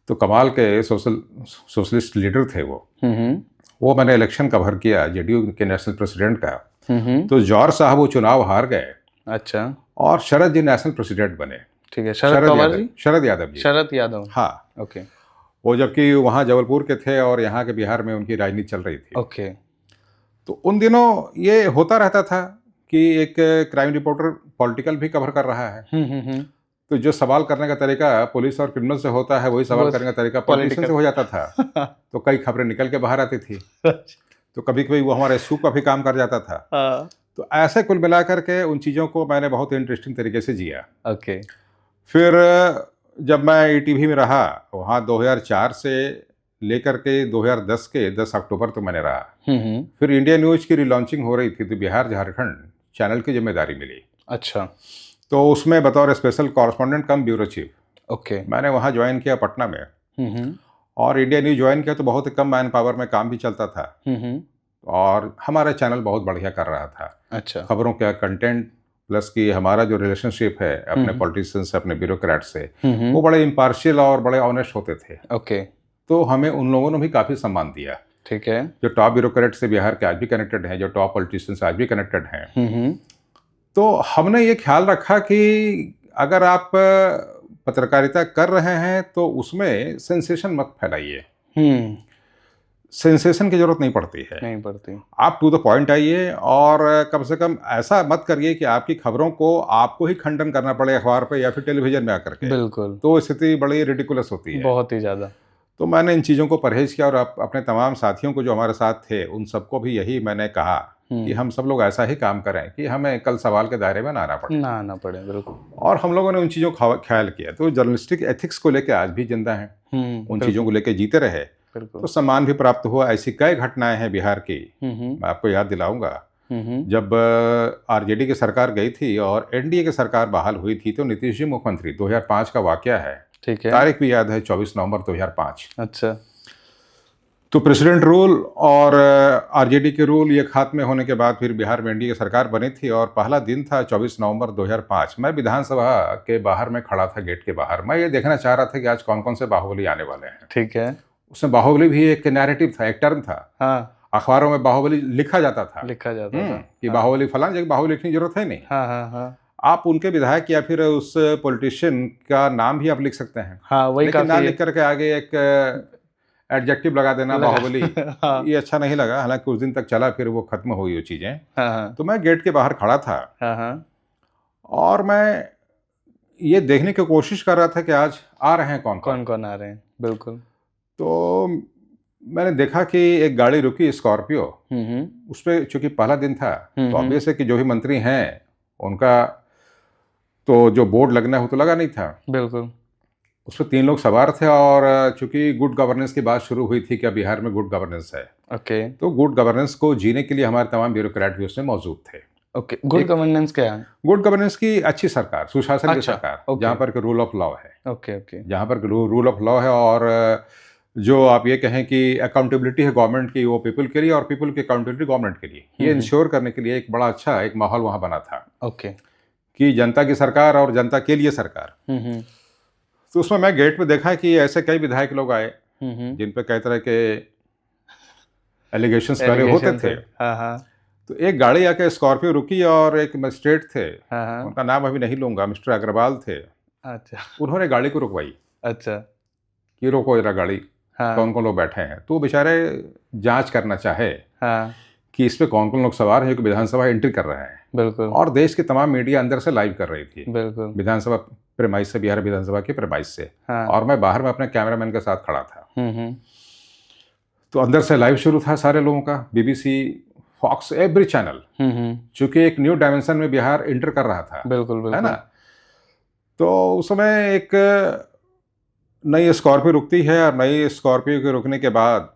तो कमाल के सोशलिस्ट लीडर थे वो मैंने इलेक्शन कवर किया जेडीयू के नेशनल प्रेसिडेंट का। तो जॉर्ज साहब वो चुनाव हार गए। अच्छा। और शरद जी नेशनल प्रेसिडेंट बने। ठीक है। शरद पवार जी। शरद यादव जी। शरद यादव। हाँ। ओके वो जबकि वहाँ जबलपुर के थे और यहाँ के बिहार में उनकी राजनीति चल रही थी। ओके। तो उन दिनों ये होता रहता था कि एक क्राइम रिपोर्टर पॉलिटिकल भी कवर कर रहा है। तो जो सवाल करने का तरीका पुलिस और क्रिमिनल से होता है वही सवाल करने का तरीका पॉलिटिशियन से हो जाता था। तो कई खबरें निकल के बाहर आती थी। तो कभी कभी वो हमारे सूप का भी काम कर जाता था। तो ऐसे कुल मिलाकर के उन चीज़ों को मैंने बहुत इंटरेस्टिंग तरीके से जिया। ओके। फिर जब मैं ईटीवी में रहा वहाँ 2004 से लेकर के 2010 के 10 अक्टूबर तक मैंने रहा। फिर इंडिया न्यूज की रिलॉन्चिंग हो रही थी तो बिहार झारखंड चैनल की जिम्मेदारी मिली। अच्छा। तो उसमें बतौर स्पेशल कॉरेस्पॉन्डेंट कम ब्यूरो चीफ ओके। मैंने वहाँ ज्वाइन किया पटना में। और इंडिया न्यूज ज्वाइन किया तो बहुत ही कम मैन पावर में काम भी चलता था। और हमारा चैनल बहुत बढ़िया कर रहा था। अच्छा। खबरों का कंटेंट प्लस कि हमारा जो रिलेशनशिप है अपने पॉलिटिशियन से, अपने ब्यूरोक्रेट से, वो बड़े इम्पार्शियल और बड़े ऑनेस्ट होते थे। ओके। तो हमें उन लोगों ने भी काफ़ी सम्मान दिया। ठीक है। जो टॉप ब्यूरोक्रेट से बिहार के आज भी कनेक्टेड हैं, जो टॉप पॉलिटिशियन से आज भी कनेक्टेड हैं। तो हमने ये ख्याल रखा कि अगर आप पत्रकारिता कर रहे हैं तो उसमें सेंसेशन मत फैलाइए। सेंसेशन की जरूरत नहीं पड़ती है। नहीं पड़ती। आप टू द पॉइंट आइए और कम से कम ऐसा मत करिए कि आपकी खबरों को आपको ही खंडन करना पड़े अखबार पे या फिर टेलीविजन में आकर के। बिल्कुल। तो स्थिति बड़ी रिडिकुलस होती है। बहुत ही ज़्यादा। तो मैंने इन चीज़ों को परहेज किया और अपने तमाम साथियों को जो हमारे साथ थे उन सबको भी यही मैंने कहा कि हम सब लोग ऐसा ही काम करें कि हमें कल सवाल के दायरे में ना आना पड़े। बिल्कुल। और हम लोगों ने उन चीज़ों का ख्याल किया। तो जर्नलिस्टिक एथिक्स को लेकर आज भी जिंदा हैं। उन चीज़ों को लेकर जीते रहे। तो सम्मान भी प्राप्त हुआ। ऐसी कई घटनाएं हैं बिहार की, मैं आपको याद दिलाऊंगा। जब आरजेडी की सरकार गई थी और एनडीए की सरकार बहाल हुई थी तो नीतीश जी मुख्यमंत्री, 2005 का वाकया है। ठीक है। तारीख भी याद है, 24 नवंबर 2005। अच्छा। तो प्रेसिडेंट रूल और आरजेडी के रूल ये खात्मे होने के बाद फिर बिहार में एनडीए की सरकार बनी थी और पहला दिन था 24 नवंबर 2005। मैं विधानसभा के बाहर में खड़ा था, गेट के बाहर। मैं ये देखना चाह रहा था कि आज कौन कौन से बाहुबली आने वाले हैं। ठीक है। उसमें बाहुबली भी एक नैरेटिव था, एक टर्म था। हाँ। अखबारों में बाहुबली लिखा जाता था कि बाहुबली फलान जगह, बाहुबली लिखने की जरूरत है नहीं। हाँ। आप उनके विधायक या फिर उस पॉलिटिशियन का नाम भी आप लिख सकते हैं। हाँ, वही लेकिन ना लिख करके आगे एक एडजेक्टिव लगा देना बाहुबली। हाँ। ये अच्छा नहीं लगा। हालांकि कुछ दिन तक चला, फिर वो खत्म हुई वो चीजें। हाँ। तो मैं गेट के बाहर खड़ा था। हाँ। और मैं ये देखने की कोशिश कर रहा था कि आज आ रहे हैं कौन आ रहे हैं। बिल्कुल। तो मैंने देखा कि एक गाड़ी रुकी, स्कॉर्पियो। उस पर चूंकि पहला दिन था तो ऑब्वियस है कि जो भी मंत्री हैं उनका तो जो बोर्ड लगना है वो तो लगा नहीं था। बिल्कुल। उस पर 3 लोग सवार थे और चूंकि गुड गवर्नेंस की बात शुरू हुई थी कि बिहार में गुड गवर्नेंस है। ओके। तो गुड गवर्नेंस को जीने के लिए हमारे तमाम ब्यूरोक्रेट भी उसमें मौजूद थे। ओके। गुड गवर्नेंस क्या है? गुड गवर्नेंस की अच्छी सरकार, सुशासन की सरकार, जहाँ पर रूल ऑफ लॉ है। ओके। जहाँ पर रूल ऑफ लॉ है और जो आप ये कहें कि अकाउंटेबिलिटी है गवर्नमेंट की, वो पीपल के लिए, और पीपल की अकाउंटेबिलिटी गवर्नमेंट के लिए, ये इंश्योर करने के लिए एक बड़ा अच्छा एक माहौल वहाँ बना था। ओके। कि जनता की सरकार और जनता के लिए सरकार। तो उसमें मैं गेट पे देखा कि ऐसे कई विधायक लोग आए हम्म। जिन पे कई तरह के एलिगेशंस पहले होते Allegation थे। हाँ हाँ तो एक गाड़ी आके स्कॉर्पियो रुकी और एक मजिस्ट्रेट थे, हाँ हाँ। उनका नाम अभी नहीं लूंगा, मिस्टर अग्रवाल थे। अच्छा उन्होंने गाड़ी को रुकवाई अच्छा। कि रोको जरा गाड़ी, हाँ कौन कौन लोग बैठे हैं। तो वो बेचारे जांच करना चाहे हाँ कि इस पे कौन कौन लोग सवार हैं, जो कि विधानसभा एंट्री कर रहे हैं। बिल्कुल और देश की तमाम मीडिया अंदर से लाइव कर रही थी, बिल्कुल। विधानसभा प्रेमाइस से, बिहार विधानसभा के प्रेमाइस से। हाँ और मैं बाहर में अपने कैमरामैन के साथ खड़ा था। हम्म। तो अंदर से लाइव शुरू था सारे लोगों का, बीबीसी, फॉक्स, एवरी चैनल, चूंकि एक न्यू डायमेंशन में बिहार इंटर कर रहा था, बिल्कुल है बिल्कुल। ना। तो उस समय एक नई स्कॉर्पियो रुकती है और नई स्कॉर्पियो के रुकने के बाद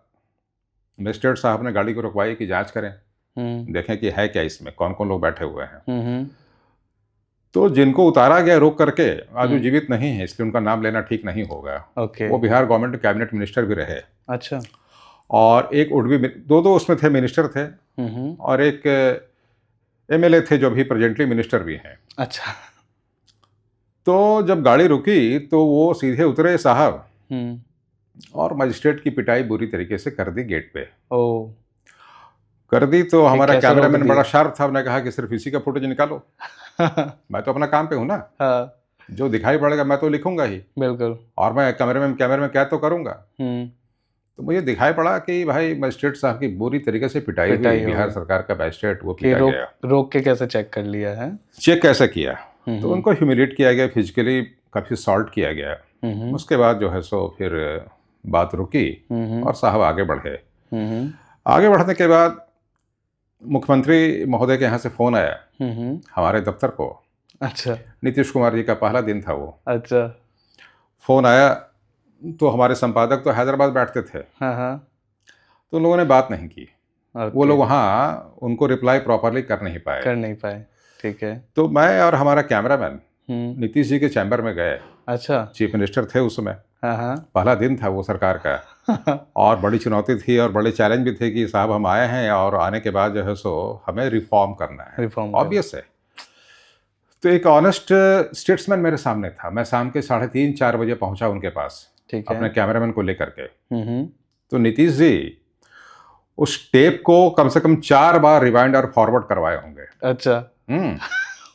मजिस्ट्रेट साहब ने गाड़ी को रुकवाई कि जांच करें, देखें कि है क्या इसमें, कौन कौन लोग बैठे हुए हैं। तो जिनको उतारा गया रोक करके, आज वो जीवित नहीं है इसलिए उनका नाम लेना ठीक नहीं होगा। ओके। वो बिहार गवर्नमेंट कैबिनेट मिनिस्टर भी रहे। अच्छा। और एक उडवी, दो उसमें थे, मिनिस्टर थे, और एक एमएलए थे जो भी प्रेजेंटली मिनिस्टर भी हैं। अच्छा। तो जब गाड़ी रुकी तो वो सीधे उतरे साहब, और मजिस्ट्रेट की पिटाई बुरी तरीके से कर दी गेट पे। ओ कर दी तो हमारा कैसे रोक कैमरामैन दिया? बड़ा शार्प था, उसने कहा कि सिर्फ इसी का फुटेज निकालो। मैं तो अपना काम पे हूँ ना, हाँ जो दिखाई पड़ेगा मैं तो लिखूंगा ही, बिल्कुल। और मैं कैमरे में क्या तो करूंगा। तो मुझे दिखाई पड़ा कि भाई मजिस्ट्रेट साहब की बुरी तरीके से पिटाई हुई। पिटाई हो बिहार गई। सरकार का मजिस्ट्रेट वो कि पिटा गया। रोक के कैसे चेक कर लिया है? चेक कैसे किया? तो उनको ह्यूमिलेट किया गया, फिजिकली काफ़ी सॉल्ट किया गया। उसके बाद जो है सो फिर बात रुकी और साहब आगे बढ़े। आगे बढ़ने के बाद मुख्यमंत्री महोदय के यहाँ से फ़ोन आया हमारे दफ्तर को। अच्छा नीतीश कुमार जी का पहला दिन था वो। अच्छा। फ़ोन आया तो हमारे संपादक तो हैदराबाद बैठते थे, हाँ हाँ। तो उन लोगों ने बात नहीं की। ओके। वो लोग वहाँ उनको रिप्लाई प्रॉपरली कर नहीं पाए। कर नहीं पाए, ठीक है। तो मैं और हमारा कैमरामैन नीतीश जी के चैम्बर में गए। अच्छा। चीफ मिनिस्टर थे उस समय, हाँ हाँ। पहला दिन था वो सरकार का। और बड़ी चुनौती थी और बड़े चैलेंज भी थे कि साहब हम आए हैं और आने के बाद जो है सो हमें रिफॉर्म करना है, रिफॉर्म ऑब्वियस है। तो एक ऑनेस्ट स्टेट्समैन मेरे सामने था। मैं शाम के 3:30-4 बजे पहुंचा उनके पास, ठीक है। अपने कैमरामैन को लेकर के। तो नीतीश जी उस टेप को कम से कम 4 बार रिवाइंड और फॉरवर्ड करवाए होंगे। अच्छा।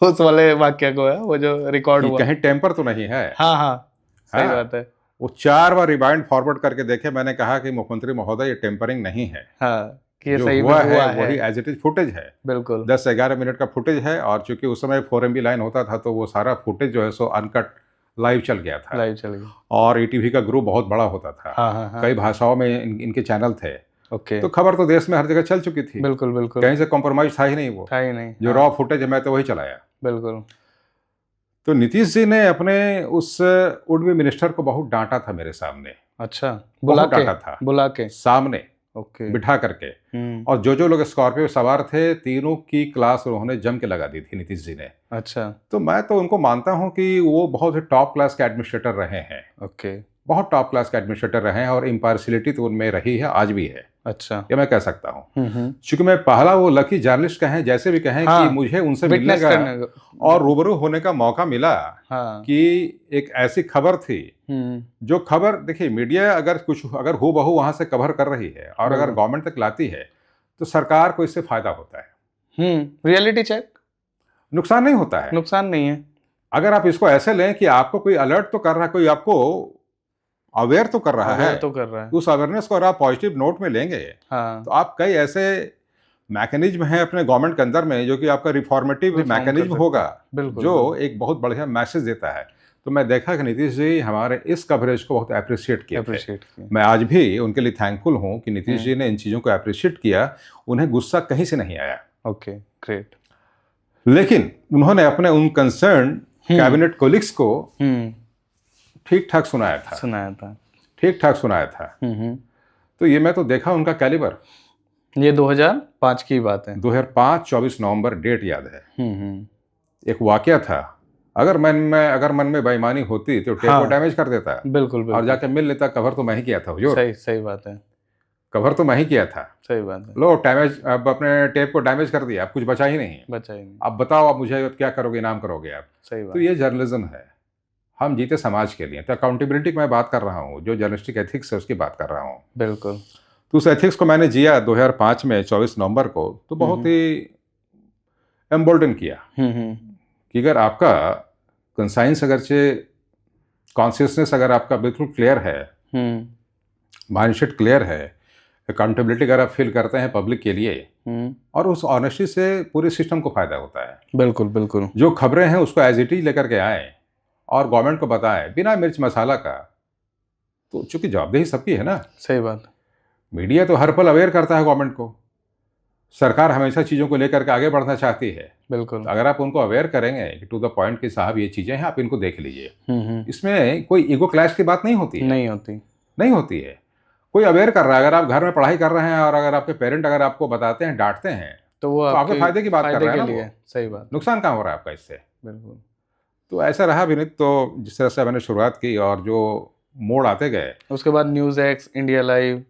उस वाले वाक्य को है वो जो रिकॉर्ड कि हुआ। कहीं टेम्पर तो नहीं है। हाँ हाँ सही हाँ। बात है। वो 4 बार रिवाइंड फॉरवर्ड करके देखे। मैंने कहा कि मुख्यमंत्री महोदय ये टेम्परिंग नहीं है, हाँ कि ये जो सही हुआ में हुआ है वही एज इट इज फुटेज है। बिल्कुल 10-11 मिनट का फुटेज है। और चूंकि उस समय 4 MB लाइन होता था तो वो सारा फुटेज जो है सो अनकट लाइव चल गया था। लाइव चल गई। और ईटीवी का ग्रुप बहुत बड़ा होता था। हाँ हाँ हाँ। कई भाषाओं में इनके चैनल थे। ओके। तो खबर तो देश में हर जगह चल चुकी थी, बिल्कुल बिल्कुल। कहीं से कॉम्प्रोमाइज था ही नहीं। वो था ही नहीं। जो रॉ फुटेज है मैं तो वही चलाया। बिल्कुल। तो नीतीश जी ने अपने उस उडवी मिनिस्टर को बहुत डांटा था मेरे सामने। अच्छा बुला बहुत के? डांटा था बुला के सामने ओके। बिठा करके। और जो लोग स्कॉर्पियो सवार थे तीनों की क्लास उन्होंने जम के लगा दी थी नीतीश जी ने। अच्छा। तो मैं तो उनको मानता हूं कि वो बहुत ही टॉप क्लास के एडमिनिस्ट्रेटर रहे हैं। ओके। बहुत टॉप क्लास के एडमिनिस्ट्रेटर रहे हैं और इम्पार्शियलिटी तो उनमें रही है, आज भी है। अच्छा। ये मैं कह सकता हूँ। चूंकि मैं पहला वो लकी जर्नलिस्ट कहें, जैसे भी कहें, हाँ, कि मुझे उनसे मिलने विटनेस का करने का। और रूबरू होने का मौका मिला। हाँ। कि एक ऐसी खबर थी जो खबर, देखिए मीडिया अगर हूबहू वहां से कवर कर रही है और अगर गवर्नमेंट तक लाती है तो सरकार को इससे फायदा होता है। रियलिटी चेक, नुकसान नहीं होता है। नुकसान नहीं है। अगर आप इसको ऐसे लें कि आपको कोई अलर्ट तो कर रहा है, कोई आपको अवेयर तो कर रहा है, तो कर रहा है। उस अवेयरनेस को अगर आप पॉजिटिव नोट में लेंगे, हाँ। तो आप कई ऐसे मैकेनिज्म है अपने गवर्नमेंट के अंदर में जो कि आपका रिफॉर्मेटिव मैकेनिज्म होगा, जो एक बहुत बढ़िया मैसेज देता है। तो मैं देखा कि नीतीश जी हमारे इस कवरेज को बहुत अप्रिशिएट किया। मैं आज भी उनके लिए थैंकफुल हूँ कि नीतीश जी ने इन चीज़ों को अप्रिशिएट किया। उन्हें गुस्सा कहीं से नहीं आया। Okay great. लेकिन उन्होंने अपने उन कंसर्न कैबिनेट कोलिग्स को ठीक ठाक सुनाया था। ठीक ठाक सुनाया था। तो ये मैं तो देखा उनका कैलिबर। ये 2005 की बात है। 2005 24 नवंबर डेट याद है। एक वाकया था। अगर मन में बेईमानी होती तो टेप को डैमेज कर देता। बिल्कुल और जाके मिल लेता। कवर तो मैं ही किया था हुजूर। सही बात है। कवर तो मैं ही किया था। सही बात है। लो डैमेज, अब अपने टेप को डैमेज कर दिया, अब कुछ बचा ही नहीं। बचा ही नहीं। अब बताओ, अब मुझे क्या करोगे, इनाम करोगे आप। सही बात। तो ये जर्नलिज्म है। हम जीते समाज के लिए। तो अकाउंटेबिलिटी की मैं बात कर रहा हूँ, जो जर्नलिस्टिक एथिक्स है उसकी बात कर रहा हूँ। बिल्कुल। तो उस एथिक्स को मैंने जिया 2005 में 24 नवंबर को, तो बहुत ही एम्बोल्डन किया कि अगर आपका कंसाइंस अगरचे कॉन्शियसनेस अगर आपका बिल्कुल क्लियर है, माइंडसेट क्लियर है, अकाउंटेबिलिटी अगर आप फील करते हैं पब्लिक के लिए, और उस ऑनेस्टी से पूरे सिस्टम को फायदा होता है। बिल्कुल बिल्कुल। जो खबरें हैं उसको एज इट इज लेकर के आए और गवर्नमेंट को बताएं बिना मिर्च मसाला का, तो चूंकि जवाबदेही सबकी है ना। सही बात। मीडिया तो हर पल अवेयर करता है गवर्नमेंट को, सरकार हमेशा चीज़ों को लेकर के आगे बढ़ना चाहती है। बिल्कुल। तो अगर आप उनको अवेयर करेंगे कि टू द पॉइंट कि साहब ये चीज़ें हैं, आप इनको देख लीजिए, इसमें कोई ईगो क्लैश की बात नहीं होती है। नहीं होती है। कोई अवेयर कर रहा है, अगर आप घर में पढ़ाई कर रहे हैं और अगर आपके पेरेंट अगर आपको बताते हैं, डांटते हैं, तो वो आपके फायदे की बात कर रहे हैं ना वो। सही बात। नुकसान कहाँ हो रहा है आपका इससे? बिल्कुल। तो ऐसा रहा विनीत। तो जिस तरह से मैंने शुरुआत की और जो मोड़ आते गए, उसके बाद news x, India live,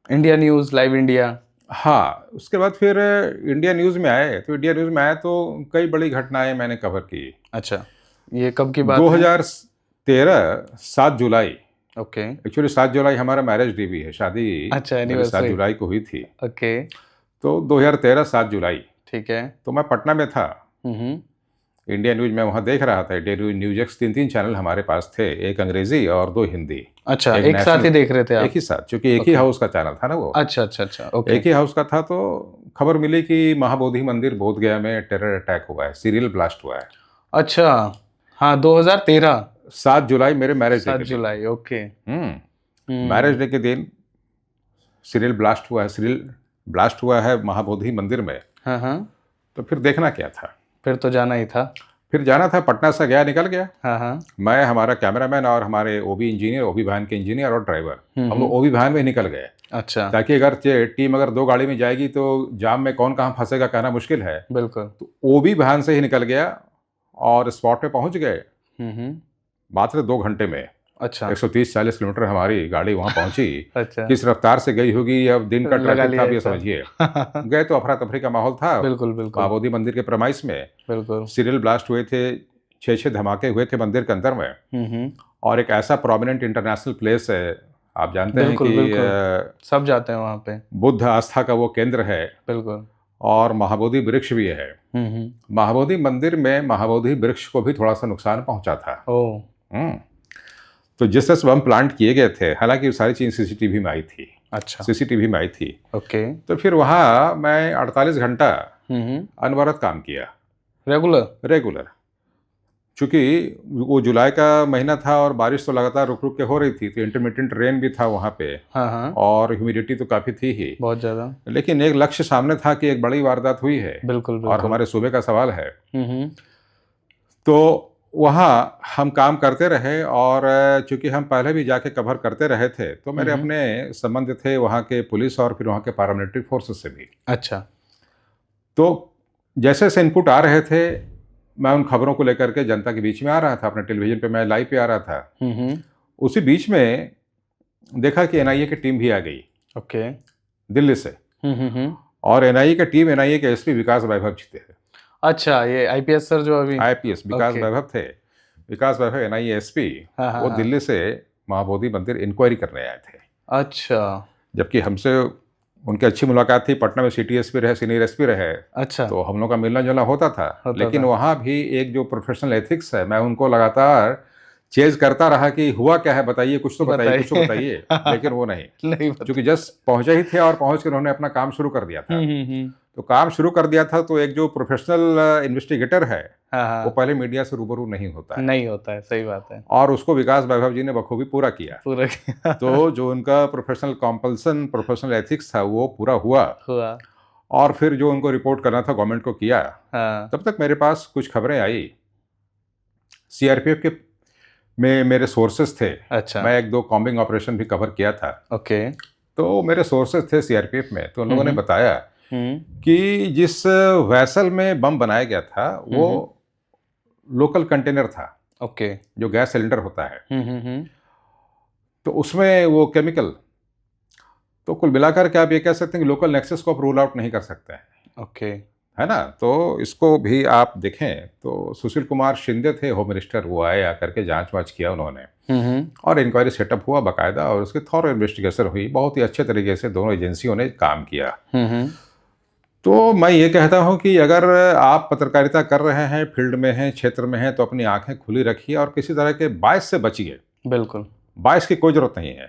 India news, live India. हाँ, उसके बाद फिर इंडिया न्यूज़ में आए। तो इंडिया न्यूज़ में आए तो कई बड़ी घटनाएं मैंने कवर की। अच्छा, ये कब की बात है? 2013 7 जुलाई। ओके। एक्चुअली 7 जुलाई हमारा मैरिज डे भी है, शादी अच्छा, मेरी 7 एनिवर्सरी। जुलाई को हुई थी। ओके। तो 2013 7 जुलाई, ठीक है। तो मैं पटना में था। इंडिया न्यूज़ में वहाँ देख रहा था। इंडिया न्यूज़ एक्स 3 चैनल हमारे पास थे, एक अंग्रेजी और 2 हिंदी। अच्छा, एक एक साथ ही नेशनल- देख रहे थे आप? एक ही साथ, क्योंकि एक ही हाउस का चैनल था ना वो। अच्छा अच्छा अच्छा, ओके। एक ही हाउस का था। तो खबर मिली कि महाबोधि मंदिर बोधगया में टेरर अटैक हुआ है, सीरियल ब्लास्ट हुआ है। अच्छा, हाँ, 2013 7 जुलाई मेरे मैरिज डे 7 के दिन। जुलाई, ओके। मैरिज डे के दिन सीरियल ब्लास्ट हुआ है। सीरियल ब्लास्ट हुआ है महाबोधि मंदिर में। हाँ हाँ। तो फिर देखना क्या था? फिर तो जाना ही था। फिर जाना था। पटना से गया, निकल गया। हाँ हाँ। मैं, हमारा कैमरामैन और हमारे ओबी इंजीनियर, ओबी वैन के इंजीनियर और ड्राइवर, हम लोग ओबी वैन में निकल गए। अच्छा। ताकि अगर टीम अगर 2 गाड़ी में जाएगी तो जाम में कौन कहाँ फंसेगा कहना मुश्किल है। बिल्कुल। तो ओबी वैन से ही निकल गया और स्पॉट पे पहुंच गए मात्र 2 घंटे में। अच्छा। 130-40 किलोमीटर हमारी गाड़ी वहां पहुंची। अच्छा। किस रफ्तार से गई होगी, अब दिन का लगा ट्रैफिक लिया था, अब ये ऐसा। समझिए। गए तो अफरा तफरी का माहौल था। बिल्कुल बिल्कुल महाबोधि मंदिर के प्रमाइस में बिल्कुल। सीरियल ब्लास्ट हुए थे, 6 धमाके हुए थे मंदिर के अंदर में। और एक ऐसा प्रोमिनेंट इंटरनेशनल प्लेस है, आप जानते हैं बिल्कुल कि बिल्कुल, सब जाते हैं वहाँ पे। बुद्ध आस्था का वो केंद्र है बिल्कुल। और महाबोधि वृक्ष भी है। महाबोधि मंदिर में महाबोधि वृक्ष को भी थोड़ा सा नुकसान पहुंचा था। ओह। तो जिस तरह से हम प्लांट किए गए थे, हालांकि वो सारी चीज़ सीसीटीवी में आई थी। अच्छा। सीसीटीवी में आई थी। ओके। तो फिर वहाँ मैं 48 घंटा अनवरत काम किया, रेगुलर। चूँकि वो जुलाई का महीना था और बारिश तो लगातार रुक रुक के हो रही थी, तो इंटरमिटेंट रेन भी था वहाँ पे। हाँ हाँ। और ह्यूमिडिटी तो काफ़ी थी ही, बहुत ज़्यादा। लेकिन एक लक्ष्य सामने था कि एक बड़ी वारदात हुई है। बिल्कुल बिल्कुल। और हमारे सूबे का सवाल है। तो वहाँ हम काम करते रहे और चूंकि हम पहले भी जाके कवर करते रहे थे, तो मेरे अपने संबंध थे वहाँ के पुलिस और फिर वहाँ के पैरामिलिट्री फोर्सेस से भी। अच्छा। तो जैसे जैसे इनपुट आ रहे थे, मैं उन खबरों को लेकर के जनता के बीच में आ रहा था। अपने टेलीविजन पे मैं लाइव पे आ रहा था। उसी बीच में देखा कि एनआईए की टीम भी आ गई, ओके, दिल्ली से। और एनआईए की टीम, एनआईए के एसपी विकास वैभव जी थे। अच्छा, ये आईपीएस सर जो अभी आईपीएस विकास ओके। वैभव थे। विकास वैभव एनआईए एसपी, हाँ, हाँ, वो हाँ। दिल्ली से महाबोधि मंदिर इंक्वायरी करने आए थे। अच्छा जबकि हमसे उनकी अच्छी मुलाकात थी। पटना में सिटी एसपी रहे, सीनियर एसपी रहे, अच्छा। तो हम लोग का मिलना जुलना होता था। लेकिन था। वहाँ भी एक जो प्रोफेशनल एथिक्स है, मैं उनको लगातार चेज करता रहा कि हुआ क्या है, बताइए, कुछ तो बताइए, कुछ तो बताइए। लेकिन वो नहीं क्योंकि जस्ट पहुंचे ही थे और पहुंच के उन्होंने अपना काम शुरू कर दिया था। तो काम शुरू कर दिया था, तो एक जो प्रोफेशनल इन्वेस्टिगेटर है, हाँ, वो पहले मीडिया से रूबरू नहीं होता है। नहीं होता है, सही बात है। और उसको विकास वैभव जी ने बखूबी पूरा किया। तो जो उनका प्रोफेशनल कॉम्पल्सन, प्रोफेशनल एथिक्स था, वो पूरा हुआ। और फिर जो उनको रिपोर्ट करना था गवर्नमेंट को किया। तब तक मेरे पास कुछ खबरें आई। सीआरपीएफ के में मेरे सोर्सेस थे। अच्छा। मैं 1-2 कॉम्बिंग ऑपरेशन भी कवर किया था। ओके। तो मेरे सोर्सेस थे सीआरपीएफ में। तो उन लोगों ने बताया कि जिस वैसल में बम बनाया गया था, वो लोकल कंटेनर था। ओके। जो गैस सिलेंडर होता है। तो उसमें वो केमिकल, तो कुल मिलाकर के आप ये कह सकते हैं कि लोकल नेक्सस को आप रूल आउट नहीं कर सकते हैं। ओके। है ना। तो इसको भी आप देखें तो सुशील कुमार शिंदे थे होम मिनिस्टर, वो आए आकर के जांच वाच किया उन्होंने, और इंक्वायरी सेटअप हुआ बाकायदा, और उसकी थॉरो इन्वेस्टिगेशन हुई, बहुत ही अच्छे तरीके से दोनों एजेंसियों ने काम किया। तो मैं ये कहता हूँ कि अगर आप पत्रकारिता कर रहे हैं, फील्ड में हैं, क्षेत्र में हैं, तो अपनी आंखें खुली रखिए और किसी तरह के बायस से बचिए। बिल्कुल। बायस की कोई ज़रूरत नहीं है।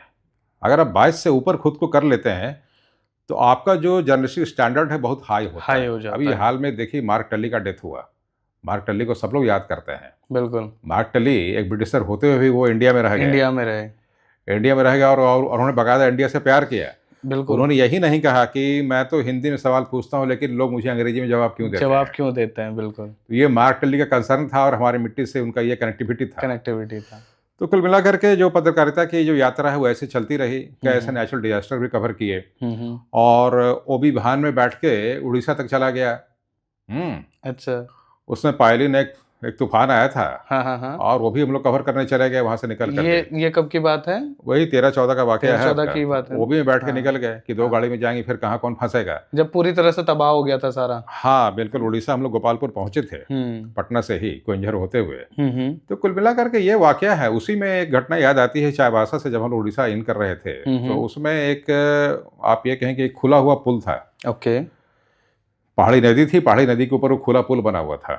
अगर आप बायस से ऊपर खुद को कर लेते हैं तो आपका जो जर्नलिस्टिक स्टैंडर्ड है बहुत हाई होता हाई है। हो जाता अभी है। हाल में देखिए मार्क टली का डेथ हुआ। मार्क टली को सब लोग याद करते हैं। बिल्कुल। मार्क टली एक ब्रिटिशर होते हुए भी वो इंडिया में रह गए। इंडिया में रहे। इंडिया में रह गया, और उन्होंने बाकायदा इंडिया से प्यार किया। बिल्कुल। उन्होंने यही नहीं कहा कि मैं तो हिंदी में सवाल पूछता हूँ लेकिन लोग मुझे अंग्रेजी में जवाब क्यों देते हैं। जवाब क्यों देते हैं, बिल्कुल। तो ये मार्क टली का कंसर्न था और हमारी मिट्टी से उनका ये कनेक्टिविटी था। कनेक्टिविटी था। तो कुल मिलाकर के जो पत्रकारिता की जो यात्रा है वो ऐसे चलती रही। कई ऐसे नेचुरल डिजास्टर भी कवर किए, और ओबी भान में बैठ के उड़ीसा तक चला गया। अच्छा। उसमें पायलिन एक तूफान आया था। हाँ हाँ हाँ। और वो भी हम लोग कवर करने चले गए वहां से निकल कर। ये कब की बात है? वही 13-14 का वाकया है। 13-14 की बात है। वो भी बैठ के हाँ। निकल गए कि दो गाड़ी में जाएंगे, फिर कहाँ कौन फंसेगा। जब पूरी तरह से तबाह हो गया था सारा। हाँ बिल्कुल। उड़ीसा हम लोग गोपालपुर पहुंचे थे, पटना से ही कोइंझर होते हुए। तो कुल मिला करके ये वाकया है। उसी में एक घटना याद आती है, चाईबासा से जब हम उड़ीसा इन कर रहे थे, तो उसमें एक आप ये कहें कि एक खुला हुआ पुल था। ओके। पहाड़ी नदी थी, पहाड़ी नदी के ऊपर वो खुला पुल बना हुआ था,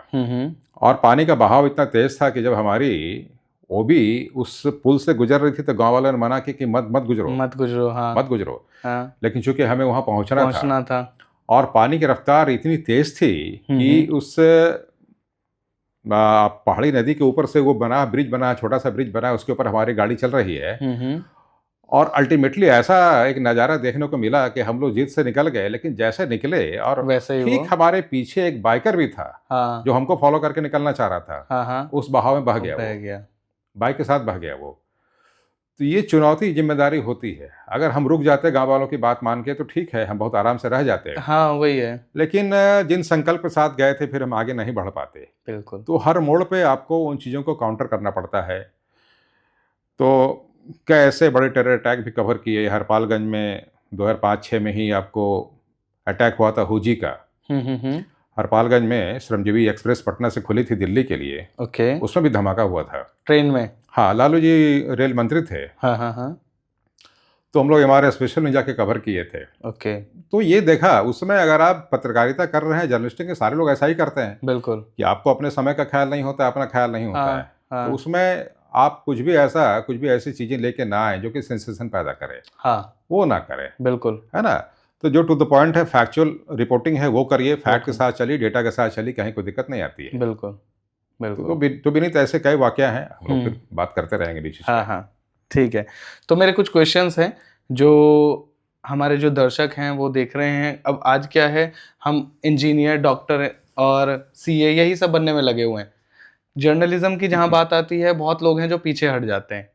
और पानी का बहाव इतना तेज था कि जब हमारी ओबी उस पुल से गुजर रही थी तो गांव वालों ने मना की कि मत गुजरो, मत गुजरो। हाँ। मत गुजरो। हाँ। लेकिन चूंकि हमें वहां पहुंचना था और पानी की रफ्तार इतनी तेज थी कि उस पहाड़ी नदी के ऊपर से वो ब्रिज बना, छोटा सा ब्रिज बना, उसके ऊपर हमारी गाड़ी चल रही है। और अल्टीमेटली ऐसा एक नज़ारा देखने को मिला कि हम लोग जीत से निकल गए, लेकिन जैसे निकले और वैसे ही ठीक हमारे पीछे एक बाइकर भी था। हाँ। जो हमको फॉलो करके निकलना चाह रहा था। हाँ। उस बहाव में बह गया। बाइक के साथ बह गया वो। तो ये चुनौती जिम्मेदारी होती है। अगर हम रुक जाते गांव वालों की बात मान के तो ठीक है, हम बहुत आराम से रह जाते। हाँ वही है। लेकिन जिन संकल्प के साथ गए थे फिर हम आगे नहीं बढ़ पाते। बिल्कुल। तो हर मोड़ पे आपको उन चीज़ों को काउंटर करना पड़ता है। तो कैसे बड़े टेरर अटैक भी कवर किए। हरपालगंज में 2005-06 में ही आपको अटैक हुआ था हुजी का। हरपालगंज में श्रमजीवी एक्सप्रेस पटना से खुली थी दिल्ली के लिए। ओके। उसमें भी धमाका हुआ था ट्रेन में। हाँ, लालू जी रेल मंत्री थे। हाँ हाँ हाँ। तो हम लोग हमारे स्पेशल में जाके कवर किए थे। ओके। तो ये देखा उसमें, अगर आप पत्रकारिता कर रहे हैं, जर्नलिस्टिंग के सारे लोग ऐसा ही करते हैं। बिल्कुल। कि आपको अपने समय का ख्याल नहीं होता, अपना ख्याल नहीं होता है। तो उसमें आप कुछ भी ऐसी चीजें लेके ना आए जो कि सेंसेशन पैदा करे। हाँ, वो ना करें। बिल्कुल, है ना। तो जो टू द पॉइंट है, फैक्चुअल रिपोर्टिंग है वो करिए, फैक्ट के साथ चलिए, डेटा के साथ चलिए, कहीं कोई दिक्कत नहीं आती है। बिल्कुल बिल्कुल। तो विनीत ऐसे कई वाकया हैं, हम लोग फिर बात करते रहेंगे बीच में। हाँ हाँ ठीक है। तो मेरे कुछ क्वेश्चंस हैं जो हमारे जो दर्शक हैं वो देख रहे हैं। अब आज क्या है, हम इंजीनियर, डॉक्टर और सीए यही सब बनने में लगे हुए हैं। जर्नलिज्म की जहाँ बात आती है, बहुत लोग हैं जो पीछे हट जाते हैं,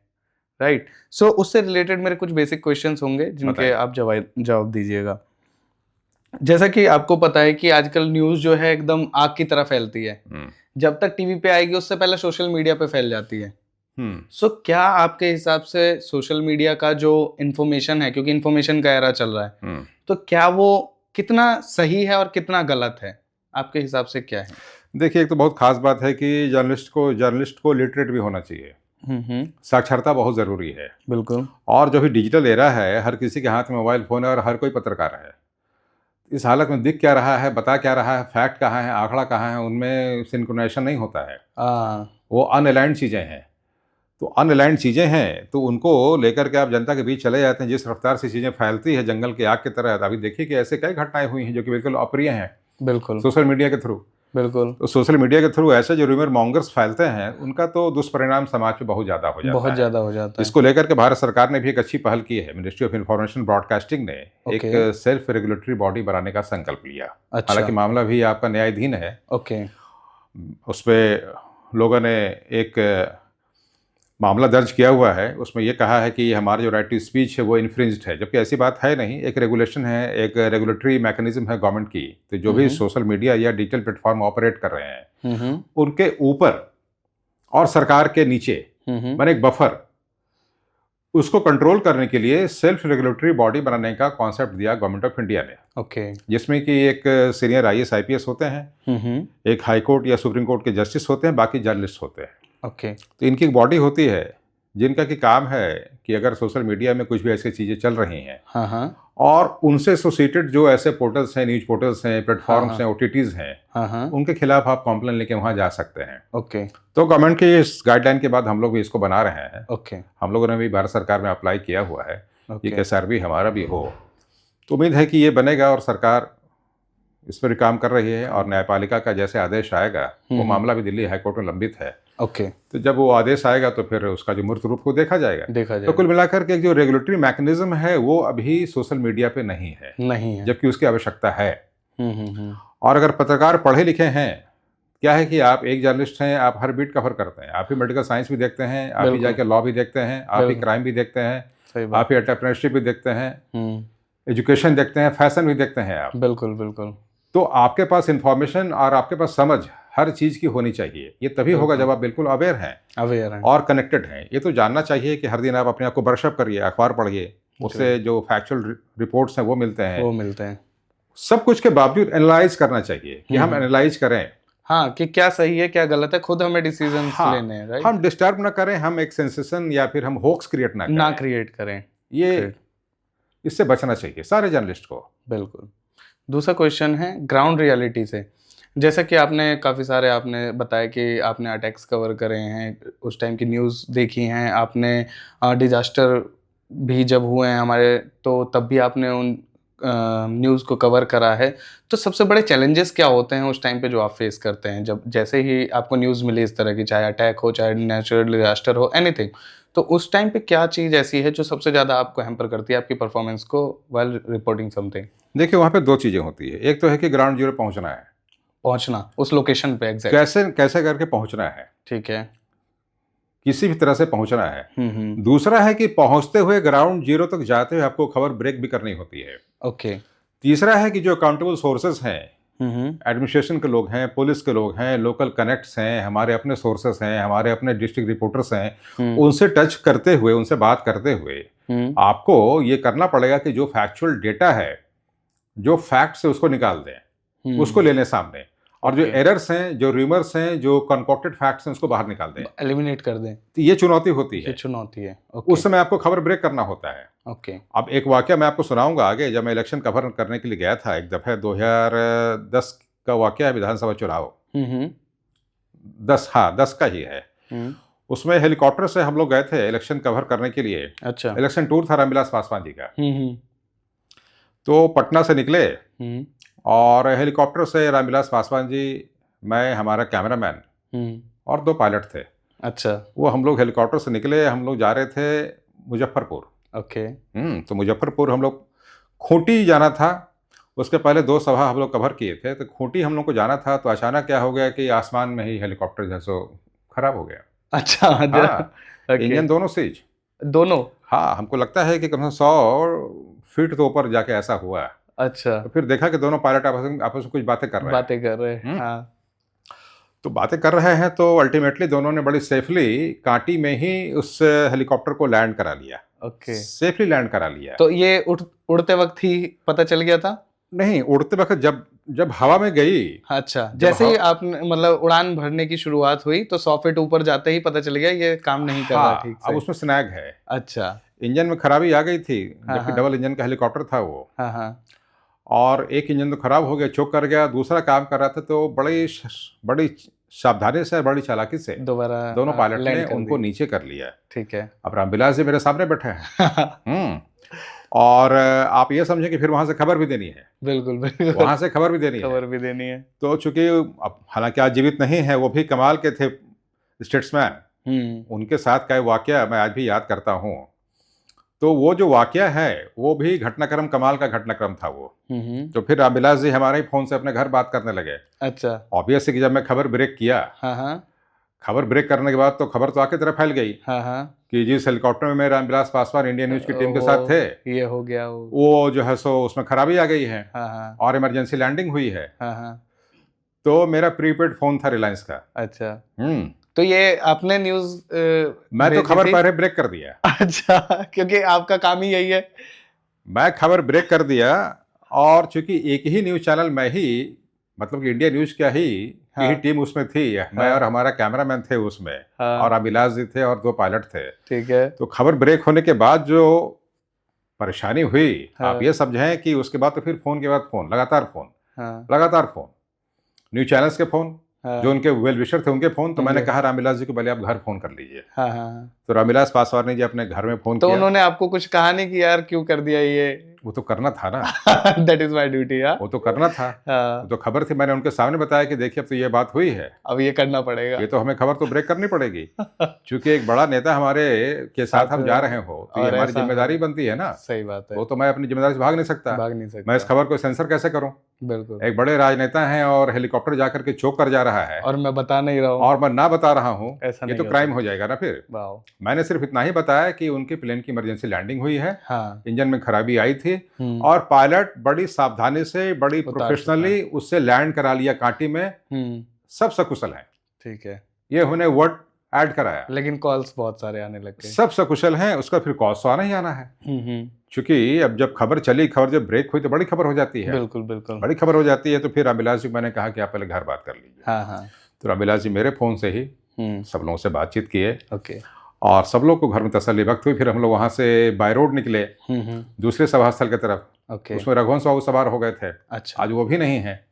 राइट। सो उससे रिलेटेड मेरे कुछ बेसिक क्वेश्चंस होंगे जिनके आप जवाब दीजिएगा। जैसा कि आपको पता है कि आजकल न्यूज़ जो है एकदम आग की तरह फैलती है। जब तक टीवी पे आएगी उससे पहले सोशल मीडिया पे फैल जाती है। सो क्या आपके हिसाब से सोशल मीडिया का जो इन्फॉर्मेशन है, क्योंकि इन्फॉर्मेशन का एरा चल रहा है, तो क्या वो कितना सही है और कितना गलत है, आपके हिसाब से क्या है? देखिए, एक तो बहुत खास बात है कि जर्नलिस्ट को लिटरेट भी होना चाहिए। साक्षरता बहुत ज़रूरी है। बिल्कुल। और जो भी डिजिटल एरा है, हर किसी के हाथ में मोबाइल फ़ोन है और हर कोई पत्रकार है। इस हालत में दिख क्या रहा है, बता क्या रहा है, फैक्ट कहाँ है, आंकड़ा कहाँ है, उनमें सिंक्रोनाइजेशन नहीं होता है। वो अनअलाइंड चीज़ें हैं। तो अनअलाइंड चीज़ें हैं तो उनको लेकर के आप जनता के बीच चले जाते हैं। जिस रफ्तार से चीज़ें फैलती है जंगल की आग की तरह, अभी देखिए कि ऐसे कई घटनाएं हुई हैं जो कि बिल्कुल अप्रिय हैं। बिल्कुल। सोशल मीडिया के थ्रू। बिल्कुल। तो सोशल मीडिया के थ्रू ऐसे जो रूमर मॉन्गर्स फैलते हैं, उनका तो दुष्परिणाम समाज पे बहुत ज़्यादा हो जाता है। इसको लेकर के भारत सरकार ने भी एक अच्छी पहल की है। मिनिस्ट्री ऑफ इंफॉर्मेशन ब्रॉडकास्टिंग ने एक सेल्फ रेगुलेटरी बॉडी बनाने का संकल्प लिया। हालांकि मामला भी आपका न्यायाधीन है। उस पर लोगों ने एक मामला दर्ज किया हुआ है। उसमें यह कहा है कि हमारा जो राइट टू स्पीच है वो इन्फ्रिंज्ड है, जबकि ऐसी बात है नहीं। एक रेगुलेशन है, एक रेगुलेटरी मैकेनिज्म है गवर्नमेंट की। तो जो भी सोशल मीडिया या डिजिटल प्लेटफॉर्म ऑपरेट कर रहे हैं, उनके ऊपर और सरकार के नीचे माने एक बफर, उसको कंट्रोल करने के लिए सेल्फ रेगुलेटरी बॉडी बनाने का कॉन्सेप्ट दिया गवर्नमेंट ऑफ इंडिया ने, ओके। जिसमें कि एक सीनियर IAS IPS होते हैं, एक हाई कोर्ट या सुप्रीम कोर्ट के जस्टिस होते हैं, बाकी जर्नलिस्ट होते हैं। ओके। तो इनकी एक बॉडी होती है जिनका कि काम है कि अगर सोशल मीडिया में कुछ भी ऐसी चीज़ें चल रही हैं हाँ हाँ और उनसे एसोसिएटेड जो ऐसे पोर्टल्स हैं, न्यूज पोर्टल्स हैं, प्लेटफॉर्म्स हैं, OTTs हैं, हाँ हाँ उनके खिलाफ आप कॉम्प्लेन लेके वहाँ जा सकते हैं। ओके तो गवर्नमेंट की इस गाइडलाइन के बाद हम लोग भी इसको बना रहे हैं। ओके हम लोगों ने भी भारत सरकार में अप्लाई किया हुआ है, ओके ये SRB हमारा भी हो, तो उम्मीद है कि ये बनेगा और सरकार इस पर काम कर रही है और न्यायपालिका का जैसे आदेश आएगा, वो मामला भी दिल्ली हाईकोर्ट में लंबित है। ओके। तो जब वो आदेश आएगा तो फिर उसका जो मूर्त रूप को देखा जाएगा। तो कुल मिलाकर के जो रेगुलेटरी मैकेनिज्म है वो अभी सोशल मीडिया पे नहीं है, जबकि उसकी आवश्यकता है। और अगर पत्रकार पढ़े लिखे हैं, क्या है कि आप एक जर्नलिस्ट हैं, आप हर बीट कवर करते हैं, आप ही मेडिकल साइंस भी देखते हैं, आप ही जाके लॉ भी देखते हैं, आप ही क्राइम भी देखते हैं, आप ही एंटरप्रेन्योरशिप भी देखते हैं, एजुकेशन देखते हैं, फैशन भी देखते हैं आप। बिल्कुल बिल्कुल। तो आपके पास इंफॉर्मेशन और आपके पास समझ हर चीज़ की होनी चाहिए। ये तभी होगा जब आप बिल्कुल अवेयर हैं और कनेक्टेड हैं। ये तो जानना चाहिए कि हर दिन आप अपने आप को ब्रशअप करिए, अखबार पढ़िए, उससे जो फैक्चुअल रिपोर्ट्स हैं वो मिलते हैं। सब कुछ के बावजूद एनालाइज करना चाहिए कि हम एनालाइज करें, हाँ, कि क्या सही है क्या गलत है, खुद हमें डिसीजन लेने हैं, राइट? हम डिस्टर्ब ना करें, हम एक सेंसेशन या फिर हम होक्स क्रिएट ना करें। ये इससे बचना चाहिए सारे जर्नलिस्ट को। बिल्कुल। दूसरा क्वेश्चन है ग्राउंड रियलिटी से। जैसा कि आपने काफ़ी सारे आपने बताया कि आपने अटैक्स कवर करे हैं, उस टाइम की न्यूज़ देखी हैं आपने, डिजास्टर भी जब हुए हैं हमारे, तो तब भी आपने उन न्यूज़ को कवर करा है। तो सबसे बड़े चैलेंजेस क्या होते हैं उस टाइम पे जो आप फेस करते हैं, जब जैसे ही आपको न्यूज़ मिले इस तरह की, चाहे अटैक हो, चाहे नेचुरल डिजास्टर हो, एनीथिंग, तो उस टाइम पे क्या चीज़ ऐसी है जो सबसे ज़्यादा आपको हैम्पर करती है आपकी परफॉर्मेंस को व्हाइल रिपोर्टिंग समथिंग? देखिए, वहाँ पे दो चीज़ें होती है। एक तो है कि ग्राउंड जीरो पहुंचना उस लोकेशन पे एग्जैक्ट कैसे करके पहुंचना है, ठीक है, किसी भी तरह से पहुंचना है। दूसरा है कि पहुंचते हुए ग्राउंड जीरो तक जाते हुए आपको खबर ब्रेक भी करनी होती है। ओके। तीसरा है कि जो अकाउंटेबल सोर्सेस हैं, एडमिनिस्ट्रेशन के लोग हैं, पुलिस के लोग हैं, लोकल कनेक्ट्स हैं, हमारे अपने सोर्सेस हैं, हमारे अपने डिस्ट्रिक्ट रिपोर्टर्स हैं, उनसे टच करते हुए, उनसे बात करते हुए आपको ये करना पड़ेगा कि जो फैक्चुअल डेटा है, जो फैक्ट्स है, उसको निकाल दें, उसको ले लें सामने, और जो एरर्स हैं, जो रूमर्स हैं, जो कंकॉक्टेड फैक्ट्स हैं, उसको बाहर निकाल दें, एलिमिनेट कर दें। तो ये चुनौती होती है। ओके। उस समय आपको खबर ब्रेक करना होता है। ओके। अब एक वाकया मैं आपको सुनाऊंगा आगे। जब मैं इलेक्शन कवर करने के लिए गया था एक दफे, 2010 का वाकया है, विधानसभा चुनाव 10 का ही है। उसमें हेलीकॉप्टर से हम लोग गए थे इलेक्शन कवर करने के लिए। अच्छा। इलेक्शन टूर था रामविलास पासवान जी का। तो पटना से निकले और हेलीकॉप्टर से रामविलास पासवान जी, मैं, हमारा कैमरामैन और 2 पायलट थे। अच्छा। वो हम लोग हेलीकॉप्टर से निकले, हम लोग जा रहे थे मुजफ्फरपुर। ओके। तो मुजफ्फरपुर हम लोग खूंटी जाना था। उसके पहले 2 सभा हम लोग कवर किए थे। तो खूंटी हम लोग को जाना था, तो अचानक क्या हो गया कि आसमान में ही हेलीकॉप्टर जो है सो खराब हो गया। अच्छा। हाँ, ओके। इंजन दोनों सीज। दोनों? हाँ, हमको लगता है कि कम से कम 100 फीट तो ऊपर जाके ऐसा हुआ। अच्छा। तो फिर देखा कि दोनों पायलट आपस में कुछ बातें कर रहे हैं। हाँ। तो बातें कर रहे हैं, तो अल्टीमेटली दोनों ने बड़ी सेफली कांटी में ही उस हेलीकॉप्टर को लैंड करा लिया। ओके। सेफली लैंड करा लिया। तो ये उड़ते वक्त ही पता चल गया था? नहीं, उड़ते वक्त जब हवा में गई। अच्छा, जैसे ही आपने मतलब उड़ान भरने की शुरुआत हुई तो 100 फीट ऊपर जाते ही पता चल गया ये काम नहीं कर रहा ठीक से। अब उसमें स्नैग है। अच्छा। इंजन में खराबी आ गई थी, जबकि हाँ। डबल इंजन का हेलीकॉप्टर था वो। हाँ। और एक इंजन तो खराब हो गया, चोक कर गया, दूसरा काम कर रहा था, तो बड़ी सावधानी से, बड़ी चालाकी से दोबारा दोनों पायलट ने उनको नीचे कर लिया। ठीक है। अब रामविलास जी मेरे सामने बैठे हैं। और आप ये समझे कि फिर वहां से खबर भी देनी है। बिल्कुल बिल्कुल, वहां से खबर भी देनी है। तो चूंकि अब हालांकि आज जीवित नहीं है, वो भी कमाल के थे स्टेट्समैन। उनके साथ का वाकया मैं आज भी याद करता हूँ। तो वो जो वाकया है वो भी घटनाक्रम, कमाल का घटनाक्रम था वो। तो फिर रामविलास जी हमारे ही फोन से अपने घर बात करने लगे। अच्छा। ऑब्वियसली कि जब मैं खबर ब्रेक किया, खबर ब्रेक करने के बाद तो खबर तो आके तरफ फैल गई कि जिस हेलीकॉप्टर में रामविलास पासवान इंडियन न्यूज की टीम के साथ थे, ये हो गया वो जो है सो उसमें खराबी आ गई है। और इमरजेंसी लैंडिंग हुई है। तो मेरा प्रीपेड फोन था रिलायंस का। अच्छा। तो ये आपने न्यूज मैं तो खबर पहले ब्रेक कर दिया। अच्छा, क्योंकि आपका काम ही यही है। मैं खबर ब्रेक कर दिया, और चूंकि एक ही न्यूज चैनल मैं ही, मतलब कि इंडिया न्यूज क्या ही हाँ। ही टीम उसमें थी। मैं और हमारा कैमरामैन थे उसमें, हाँ। और अभिलाष जी थे और 2 पायलट थे। ठीक है। तो खबर ब्रेक होने के बाद जो परेशानी हुई, हाँ। आप ये समझें कि उसके बाद तो फिर फोन के बाद फोन, लगातार फोन, हाँ। लगातार फोन, न्यूज चैनल्स के फोन, हाँ। जो उनके वेल विशर थे उनके फोन। तो मैंने उनके- कहा रामविलास जी को पहले आप घर फोन कर लीजिए। हाँ हाँ। तो रामविलास पासवान जी अपने घर में फोन तो किया। उन्होंने आपको कुछ कहा नहीं कि यार क्यों कर दिया ये? वो तो करना था ना, दैट इज माय ड्यूटी। वो तो करना था, वो हाँ, तो खबर थी। मैंने उनके सामने बताया कि देखिए अब तो ये बात हुई है, अब ये करना पड़ेगा। ये तो हमें खबर तो ब्रेक करनी पड़ेगी। क्योंकि एक बड़ा नेता हमारे के साथ हम जा रहे हो, तो ये और हमारी ऐसा जिम्मेदारी बनती है ना। सही बात है। वो तो मैं अपनी जिम्मेदारी से भाग नहीं सकता। भाग नहीं मैं इस सकता। खबर को सेंसर कैसे करूं? बिल्कुल। एक बड़े राजनेता हैं और हेलीकॉप्टर जाकर के चोक कर जा रहा है, और मैं बता नहीं रहा हूँ। और मैं ना बता रहा हूं, ऐसा ये नहीं तो हो क्राइम सकता। हो जाएगा ना फिर। वाह। मैंने सिर्फ इतना ही बताया कि उनके प्लेन की इमरजेंसी लैंडिंग हुई है, हाँ। इंजन में खराबी आई थी, हम्म। और पायलट बड़ी सावधानी से, बड़ी उतार प्रोफेशनली उससे लैंड करा लिया कांटी में। हम्म। सब सकुशल हैं। ठीक है। ये उन्हें वर्ड ऐड कराया, लेकिन कॉल्स बहुत सारे आने लग गए। सब सकुशल हैं। उसका फिर कॉस्ट तो आना ही आना है, क्योंकि अब जब खबर चली, खबर जब ब्रेक हुई तो बड़ी खबर हो जाती है। बिल्कुल बिल्कुल। बड़ी खबर हो जाती है। तो फिर रामविलास जी को मैंने कहा कि आप पहले घर बात कर लीजिए। हाँ हाँ। तो रामविलास जी मेरे फोन से ही सब लोगों से बातचीत किए, ओके। और सब लोग को घर में तसल्ली वक्त हुई। फिर हम लोग वहाँ से बाय रोड निकले दूसरे सभा स्थल की तरफ। ओके। उसमें रघुवंश बाबू सवार हो गए थे। अच्छा। आज वो भी नहीं है।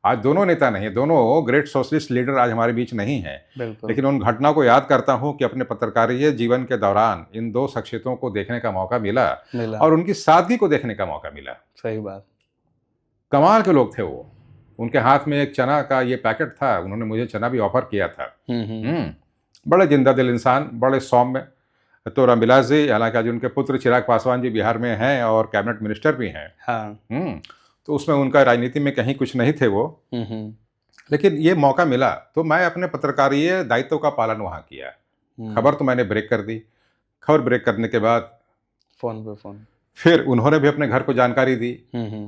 आज दोनों नेता नहीं है, दोनों ग्रेट सोशलिस्ट लीडर आज हमारे बीच नहीं है। बिल्कुल। लेकिन उन घटनाओं को याद करता हूं कि अपने पत्रकारीय जीवन के दौरान इन 2 शख्सियतों को देखने का मौका मिला, और उनकी सादगी को देखने का मौका मिला। सही बात। कमाल के लोग थे वो। उनके हाथ में एक चना का ये पैकेट था, उन्होंने मुझे चना भी ऑफर किया था। बड़े जिंदा दिल इंसान, बड़े सौम्य। तो रामविलास जी, हालांकि आज उनके पुत्र चिराग पासवान जी बिहार में हैं और कैबिनेट मिनिस्टर भी हैं। हाँ। तो उसमें उनका राजनीति में कहीं कुछ नहीं थे वो, लेकिन ये मौका मिला तो मैं अपने पत्रकारीय दायित्व का पालन वहाँ किया। खबर तो मैंने ब्रेक कर दी। खबर ब्रेक करने के बाद फोन पे फोन, फिर उन्होंने भी अपने घर को जानकारी दी,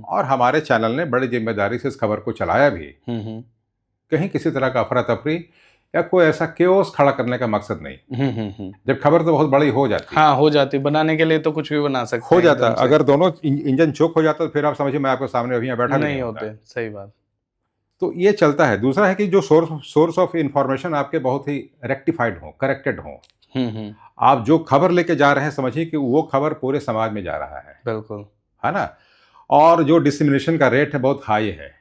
और हमारे चैनल ने बड़ी जिम्मेदारी से इस खबर को चलाया भी। कहीं किसी तरह का अफरा तफरी या कोई ऐसा केओस खड़ा करने का मकसद नहीं। जब खबर तो बहुत बड़ी हो जाती, हाँ हो जाती, बनाने के लिए तो कुछ भी बना सकते हो जाता। अगर दोनों इंजन चोक हो जाता तो फिर आप समझिए मैं आपके सामने अभी यहाँ बैठा नहीं होते। सही बात। तो ये चलता है। दूसरा है कि जो सोर्स ऑफ इंफॉर्मेशन आपके बहुत ही रेक्टिफाइड हो, करेक्टेड हो। आप जो खबर लेके जा रहे हैं, समझिए कि वो खबर पूरे समाज में जा रहा है। बिल्कुल, है ना। और जो डिसमिनेशन का रेट है बहुत हाई है,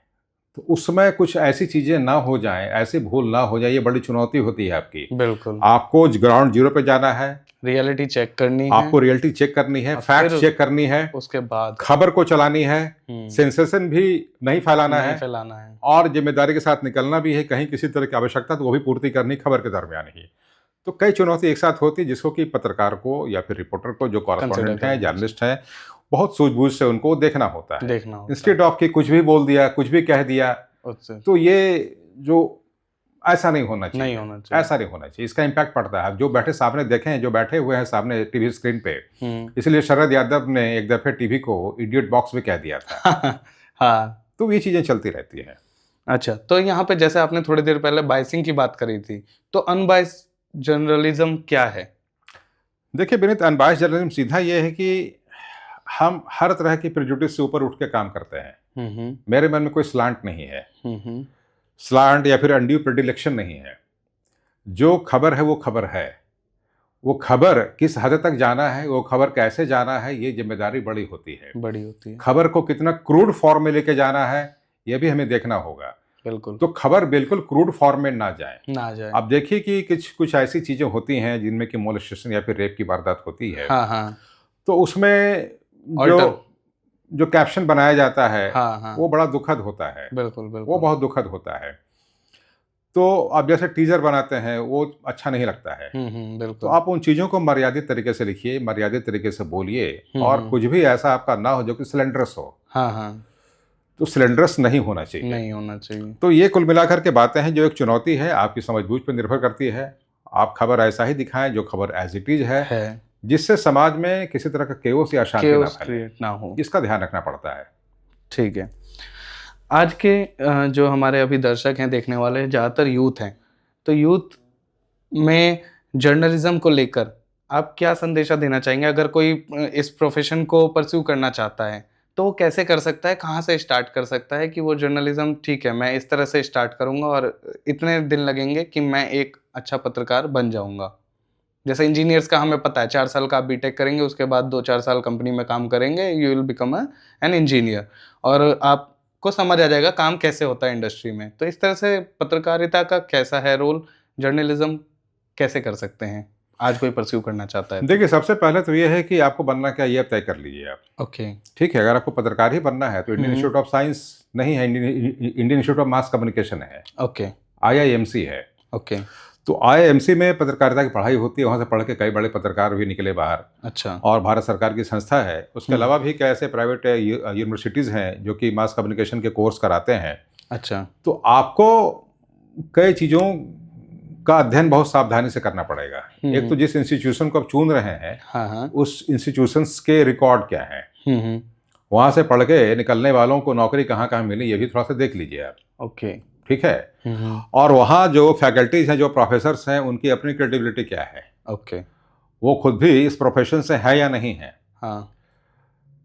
तो उसमें कुछ ऐसी चीजें ना हो जाएं, ऐसी भूल ना हो जाए, ये बड़ी चुनौती होती है आपकी। बिल्कुल। आपको ग्राउंड जीरो पे जाना है, रियलिटी चेक करनी है, आपको रियलिटी चेक करनी है, फैक्ट चेक करनी है, उसके बाद खबर को चलानी है, सेंसेशन भी नहीं फैलाना है, और जिम्मेदारी के साथ निकलना भी है। कहीं किसी तरह की आवश्यकता तो वो भी पूर्ति करनी खबर के दरमियान ही। तो कई चुनौती एक साथ होती है, जिसको कि पत्रकार को या फिर रिपोर्टर को, जो कॉरेस्पॉन्डेंट हैं, जर्नलिस्ट हैं, बहुत सूझबूझ से उनको देखना होता है। इंस्टेड ऑफ कि कुछ भी बोल दिया, कुछ भी कह दिया, तो ये जो ऐसा नहीं होना चाहिए, ऐसा नहीं होना चाहिए। इसका इम्पैक्ट पड़ता है। जो बैठे सामने देखें, जो बैठे हुए हैं सामने टीवी स्क्रीन पे, इसलिए शरद यादव ने एक दफे टीवी को इडियट बॉक्स में कह दिया था। हाँ, तो ये चीजें चलती रहती हैं। अच्छा, तो यहाँ पे जैसे आपने थोड़ी देर पहले बाइसिंग की बात करी थी, तो अनबाइस जर्नलिज्म क्या है? देखिए विनीत, अनबाइस जर्नलिज्म सीधा ये है कि हम हर तरह की प्रेजुडिस से ऊपर उठ के काम करते हैं। मेरे मन में कोई स्लांट नहीं है, स्लांट या फिर अनड्यू प्रेडिलेक्शन नहीं है। जो खबर है वो खबर है। वो खबर किस हद तक जाना है, वो खबर कैसे जाना है, ये जिम्मेदारी बड़ी होती है। खबर को कितना क्रूड फॉर्म में लेके जाना है, ये भी हमें देखना होगा। बिल्कुल। तो खबर बिल्कुल क्रूड फॉर्म में ना जाए। अब देखिए कि कुछ ऐसी चीजें होती हैं जिनमें कि मोलेस्टेशन या फिर रेप की वारदात होती है। तो उसमें जो कैप्शन बनाया जाता है, वो बड़ा दुखद होता है। बिल्कुल, वो बहुत दुखद होता है। तो अब जैसे टीजर बनाते हैं, वो अच्छा नहीं लगता है। बिल्कुल। तो आप उन चीजों को मर्यादित तरीके से लिखिए, मर्यादित तरीके से बोलिए, और कुछ भी ऐसा आपका ना हो जो कि सिलेंडरस हो। तो सिलेंडरस नहीं होना चाहिए। तो ये कुल मिलाकर के बातें हैं जो एक चुनौती है, आपकी समझबूझ पर निर्भर करती है। आप खबर ऐसा ही दिखाएं जो खबर एज इट इज है, जिससे समाज में किसी तरह का केओस या अशांति ना हो, इसका ध्यान रखना पड़ता है। ठीक है। आज के जो हमारे अभी दर्शक हैं, देखने वाले, ज़्यादातर यूथ हैं। तो यूथ में जर्नलिज्म को लेकर आप क्या संदेशा देना चाहेंगे? अगर कोई इस प्रोफेशन को परस्यू करना चाहता है तो वो कैसे कर सकता है, कहाँ से स्टार्ट कर सकता है कि वो जर्नलिज्म ठीक है मैं इस तरह से स्टार्ट करूँगा और इतने दिन लगेंगे कि मैं एक अच्छा पत्रकार बन जाऊँगा? जैसे इंजीनियर्स का हमें पता है 4 साल का आप बीटेक करेंगे, उसके बाद 2-4 साल कंपनी में काम करेंगे, you will become an engineer और आपको समझ आ जाएगा काम कैसे होता है इंडस्ट्री में। तो इस तरह से पत्रकारिता का कैसा है रोल, जर्नलिज्म कैसे कर सकते हैं? आज कोई परस्यू करना चाहता है तो? देखिए, सबसे पहले तो ये है कि आपको बनना क्या ये अब तय कर लीजिए आप। ओके। ठीक है, अगर आपको पत्रकार ही बनना है तो इंडियन इंस्टीट्यूट ऑफ साइंस नहीं है, Indian institute of mass communication है, ओके। आईआईएमसी है। ओके। तो आईआईएमसी में पत्रकारिता की पढ़ाई होती है, वहाँ से पढ़ के कई बड़े पत्रकार भी निकले बाहर। अच्छा। और भारत सरकार की संस्था है, उसके अलावा भी कई ऐसे प्राइवेट यूनिवर्सिटीज़ हैं जो कि मास कम्युनिकेशन के कोर्स कराते हैं। अच्छा। तो आपको कई चीज़ों का अध्ययन बहुत सावधानी से करना पड़ेगा। एक तो जिस इंस्टीट्यूशन को आप चुन रहे हैं, हाँ। उस इंस्टीट्यूशंस के रिकॉर्ड क्या हैं, ओके। वहाँ से पढ़ के निकलने वालों को नौकरी कहाँ कहाँ मिली ये भी थोड़ा सा देख लीजिए आप। ठीक है। और वहाँ जो फैकल्टीज हैं, जो प्रोफेसर्स हैं, उनकी अपनी क्रेडिबिलिटी क्या है, ओके। वो खुद भी इस प्रोफेशन से है या नहीं है। हाँ।